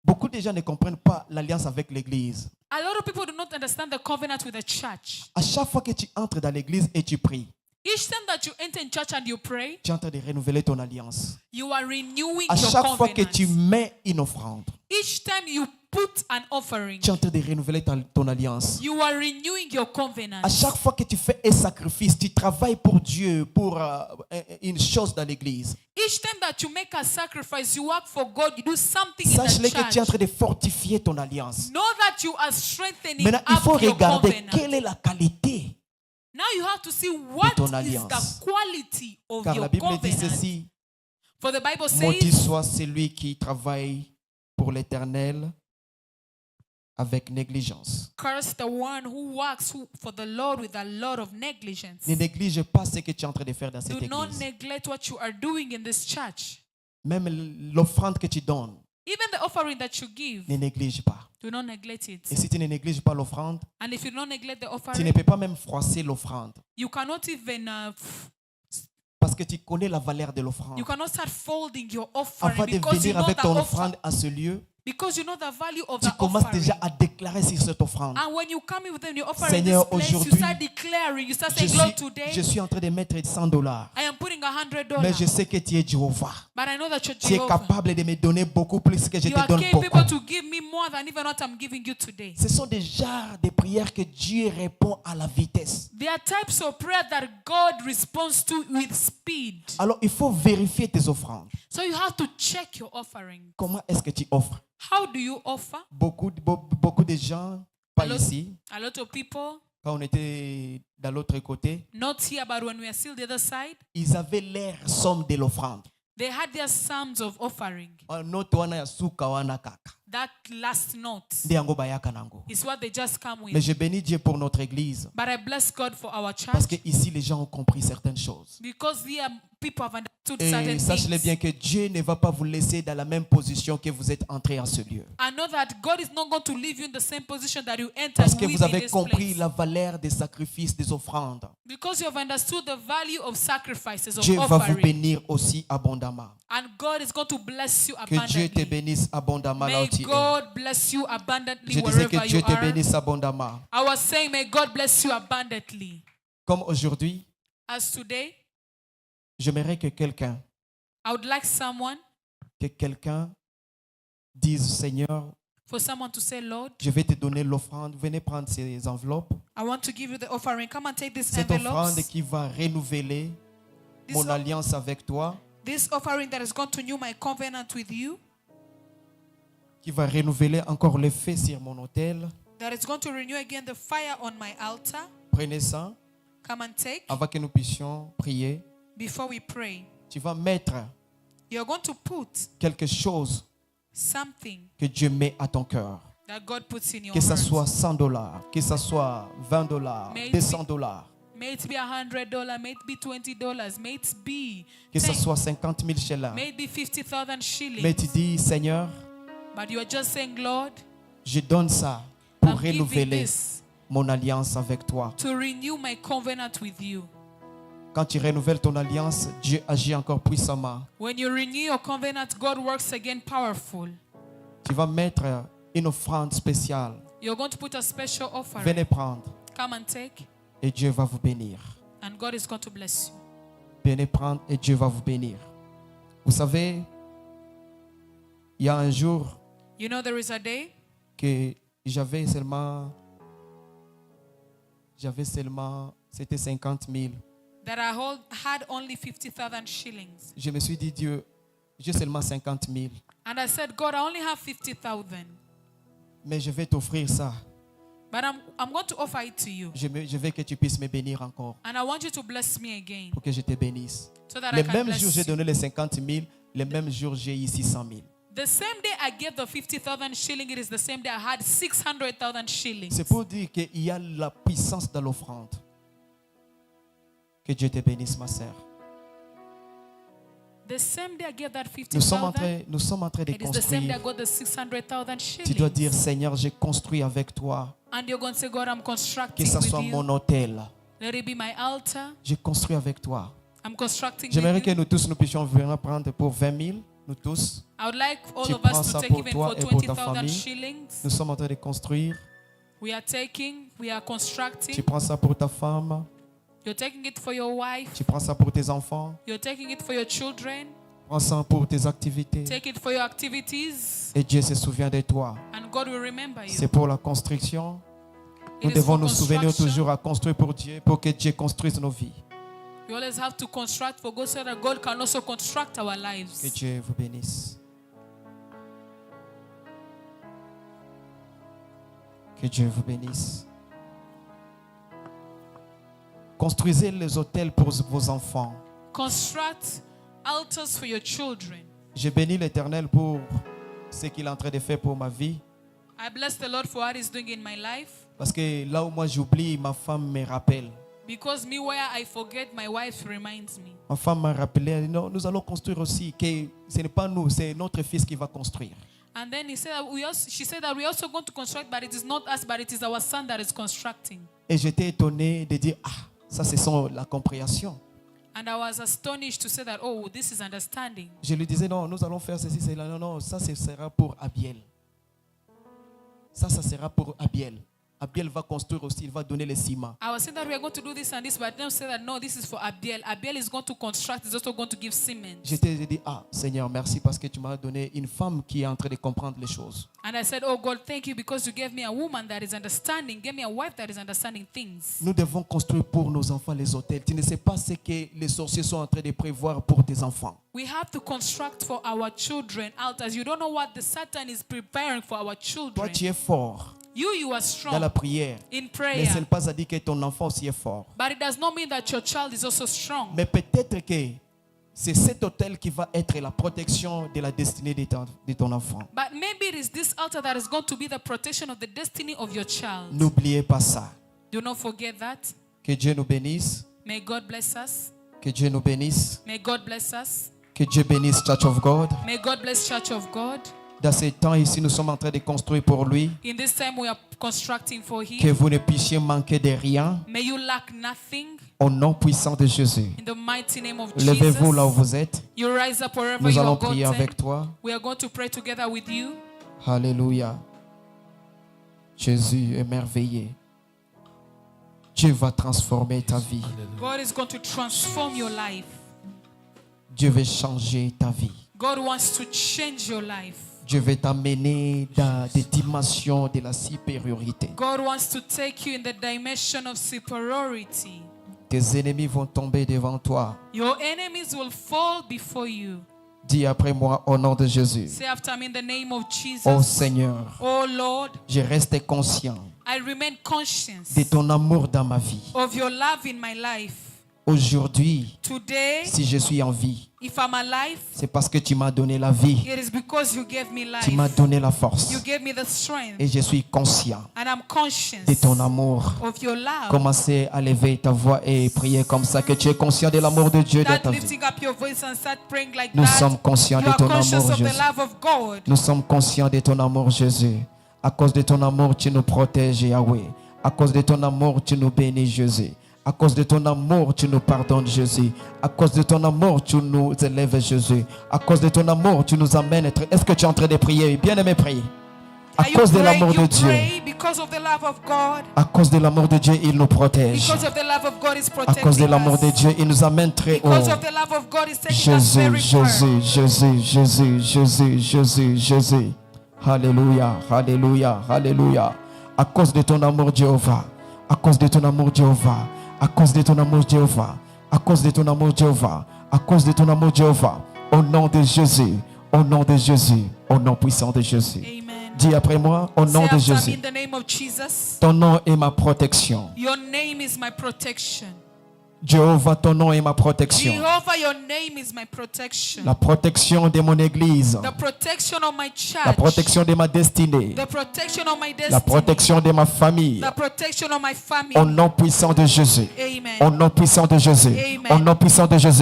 Beaucoup de gens ne comprennent pas l'alliance avec l'église. A lot of people do not understand the covenant with the church. À chaque fois que tu entres dans l'église et tu pries, Each time that you enter in church and you pray, tu es en train de renouveler ton alliance. you are renewing À your chaque fois que covenant. tu mets une offrande, Each time you put an offering, tu es en train de renouveler ton alliance. you are renewing your covenant. À chaque fois que tu fais un sacrifice, tu travailles pour Dieu, pour une chose dans l'église. Each time that you make a sacrifice, you work for God, you do something in Sache-le the que tu es en church. train de fortifier ton alliance. Know that you are strengthening Maintenant, il faut up your regarder covenant. quelle est la qualité. Now you have to see what ton is alliance. the quality of Car la your Bible dit covenant. ceci, For the Bible maudit says, soit celui qui travaille pour l'Éternel avec négligence. Curse the one who works for the Lord with a lot of negligence. Ne néglige pas ce que tu es en train de faire dans cette Do not église. neglect what you are doing in this church. Même l'offrande que tu donnes, Even the offering that you give, ne néglige pas. do not neglect it. Et si tu ne négliges pas l'offrande, And if you don't neglect the tu ne offering, peux pas même froisser l'offrande. you cannot even Parce que tu connais la valeur de l'offrande. you cannot start folding your offering Avant de because you venir know avec the ton offer, offrande à ce lieu, because you know the value of tu the commences offering. déjà à déclarer sur cette offrande. And when you come in with your offering Seigneur, in this place, you aujourd'hui, start declaring, you start Je saying, Lord, today je suis en train de mettre $100. I am putting Mais je $100. sais que tu es Jéhovah. But I know that you're Tu es Jehovah. capable de me donner beaucoup plus que je You te are donne capable beaucoup. to give me more than even what I'm giving you today. Ce sont des genres de prières que Dieu répond à la vitesse. There are types of prayer that God responds to with speed. Alors, il faut vérifier tes offrandes. So you have to check your offering. Comment est-ce que tu offres? How do you offer? Beaucoup de gens, pas Alors- ici, A lot of people, quand on était de l'autre côté, not here, but when we are still the other side, ils avaient leur somme de l'offrande. they had their sums of offering. Note wana ya suka wana kaka. That last note Nde yango bayaka nango. is what they just come Mais with. je bénis Dieu pour notre église. But I bless God for our Parce church que ici, les gens ont compris certaines choses. because here people have understood Et certain sachez-le bien things. que Dieu ne va pas vous laisser dans la même position que vous êtes entré en ce lieu. I know that God is not going to leave you in the same position that you entered Parce que with vous in avez this compris place. la valeur des sacrifices, des offrandes. Because you have understood the value of sacrifices, of Dieu va vous offering. bénir aussi abondamment. And God is going to bless you Que Dieu te abundantly. bénisse abondamment là où May tu es. God bless you abundantly Je disais que wherever Dieu you te are. bénisse abondamment. I was saying, may God bless you abundantly. Comme aujourd'hui, As today, j'aimerais que quelqu'un dise, Seigneur, for someone to say, Lord, je vais te donner l'offrande. Venez prendre ces enveloppes. I want to give you the offering. Come and take these Cette offrande envelopes. qui va renouveler mon alliance avec toi, This offering that is going to renew my covenant with you, qui va renouveler encore le feu sur mon autel. that is going to renew again the fire on my altar. Prenez ça Come and take avant que nous puissions prier. before we pray. Tu vas mettre You're going to put quelque chose something que Dieu met à ton cœur. that God puts in your Que ça heart. soit $100, que ça soit $20, Maybe- $200, May it be $100, may it be $20, may it be que ça 10, soit 50 000 shekels. may it be 50,000 shillings. Mais tu dis, Seigneur, But you are just saying, Lord, je donne ça pour I'm giving renouveler this mon alliance avec toi. to renew my covenant with you. Quand tu renouvelles ton alliance, Dieu agit encore puissamment. When you renew your covenant, God works again powerful. Tu vas mettre une offrande spéciale. You're going to put a special offering. Venez prendre Come and take, et Dieu va vous bénir. and God is going to bless you. Venez prendre et Dieu va vous bénir. Vous savez, il y a un jour You know, there is a day que j'avais seulement, c'était 50 000. that I had only 50,000 shillings. Je me suis dit, Dieu, j'ai seulement 50 000, And I said, God, I only have 50,000. mais je vais t'offrir ça. But I'm going to offer it to you. Je veux que tu puisses me bénir encore, And I want you to bless me again pour que je te bénisse. so that Le I can même bless jour, j'ai you. donné les 50 000, le même jour, j'ai eu 600 000. The same day I gave the 50,000 shilling, it is the same day I had 600,000 shillings. C'est pour dire qu'il y a la puissance dans l'offrande. Que Dieu te bénisse, ma sœur. The same day I gave that Nous sommes en 50,000, train de it is the same day I construire. got the 600,000 Tu dois shillings. dire, Seigneur, j'ai construit avec toi. And you're going to say, God, I'm Que constructing ça with soit you. mon hôtel. Let it be my altar. J'ai construit avec toi. I'm constructing J'aimerais with que you. nous tous, nous puissions venir prendre pour 20 000. Nous tous. I would like all Tu of prends us ça to take pour even toi for et pour ta 20,000 famille. shillings. Nous sommes en train de construire. We are Tu constructing. prends ça pour ta femme. You're taking it for your wife. Tu prends ça pour tes enfants. You're taking it for your children. Prends ça pour tes activités. Take it for your activities. Et Dieu se souvient de toi. And God will remember you. C'est pour la construction. Nous It is devons for nous souvenir construction. toujours à construire pour Dieu, pour que Dieu construise nos vies. You always have to construct for God so that God can also construct our Que lives. Dieu vous bénisse. Que Dieu vous bénisse. Construisez les hôtels pour vos enfants. Construct altars for your children. Je bénis l'Éternel pour ce qu'il est en train de faire pour ma vie. I bless the Lord for what He's doing in my life. Parce que là où moi j'oublie, ma femme me rappelle. Because me, where I forget, my wife reminds me. Ma femme m'a rappelé, elle dit, non, nous allons construire aussi, que ce n'est pas nous, c'est notre fils qui va construire. And then she said that we also going to construct, but it is not us, but it is our son that is constructing. Et j'étais étonné de dire, ah, ça c'est la compréhension. And I was astonished to say that, oh, this is understanding. Je lui disais, non, nous allons faire ceci, cela. Non, non, ça ce sera pour Abiel. Ça sera pour Abiel. Abiel va construire aussi, il va donner les ciments. I was saying that we are going to do this and this, but now say that no, this is for Abiel. Abiel is going to construct, is also going to give cement. J'étais dit, ah, Seigneur, merci parce que tu m'as donné une femme qui est en train de comprendre les choses. And I said, oh God, thank you because you gave me a woman that is understanding, gave me a wife that is understanding things. Nous devons construire pour nos enfants les hôtels. Tu ne sais pas ce que les sorciers sont en train de prévoir pour tes enfants. We have to construct for our children altars. You don't know what the Satan is preparing for our Toi, children. tu es fort You are dans la strong prière. in Mais prayer. ce n'est pas à dire que ton enfant aussi est fort. But it does not mean that your child is also strong. Mais peut-être que c'est cet hôtel qui va être la protection de la destinée de ton enfant. But maybe it is this altar that is going to be the protection of the destiny of your child. N'oubliez pas ça. Do not forget that. Que Dieu nous bénisse. May God bless us. Que Dieu nous bénisse. May God bless us. Que Dieu bénisse Church of God. May God bless Church of God. Dans ces temps ici, nous sommes en train de construire pour lui. In this time we are constructing for Que Him. vous ne puissiez manquer de rien. May you lack nothing. Au nom puissant de Jésus. In the mighty name of Levez-vous là où Jesus. vous êtes. You rise up wherever Nous you allons are prier gotten. avec toi. We are going to pray together with you. Alléluia. Jésus est merveilleux. Dieu va transformer ta vie. God is going to transform your life. Dieu veut changer ta vie. God wants to change your life. Dieu veut t'amener dans des dimensions de la supériorité. God wants to take you in the dimension of superiority. Tes ennemis vont tomber devant toi. Your enemies will fall before you. Dis après moi au nom de Jésus. Say after me in the name of Jesus. Oh Seigneur, Oh Lord, je reste conscient I remain conscious de ton amour dans ma vie. of your love in my life. Aujourd'hui, Today, si je suis en vie, if I'm alive, c'est parce que tu m'as donné la vie. it is because you gave me Tu m'as life. donné la force. You gave me the strength. Et je suis conscient And I'm conscious de ton amour. of your love. Commencez à lever ta voix et prier comme ça, que tu es conscient de l'amour de Dieu dans Start ta vie. lifting up your voice and start praying like Nous that. sommes conscients You de are ton conscious amour, of the Jésus. love of God. Nous sommes conscients de ton amour, Jésus. À cause de ton amour, tu nous protèges, Yahweh. À cause de ton amour, tu nous bénis, Jésus. À cause de ton amour, tu nous pardonnes, Jésus. À cause de ton amour, tu nous élèves, Jésus. À cause de ton amour, tu nous amènes. Est-ce que tu es en train de prier? Bien-aimé, priez. À Are you cause de praying? l'amour de You Dieu. pray because of the love of God. À cause de l'amour de Dieu, il nous protège. Because of the love of God is À protecting cause de l'amour us. de Dieu, il nous amène très haut. Because of the love of God is taking us Jésus, very far. Jésus, Jésus, Jésus, Jésus, Jésus, Jésus. Alléluia, Alléluia, Alléluia. À cause de ton amour, Jéhovah. À cause de ton amour, Jéhovah. À cause de ton amour, Jéhovah. À cause de ton amour, Jéhovah. À cause de ton amour, Jéhovah. Au nom de Jésus. Au nom de Jésus. Au nom puissant de Jésus. Amen. Dis après moi, au Say nom de after me Jésus. in the name of Jesus. Ton nom est ma protection. Your name is my protection. Jéhovah, ton nom est ma protection. Jehovah, your name is my protection. La protection de mon église. The protection of my church. La protection de ma destinée. The protection of my La destiny. protection de ma famille. The protection of my family. Au nom puissant de Jésus. Amen. Au nom puissant de Jésus. Amen. Au nom puissant de Jésus.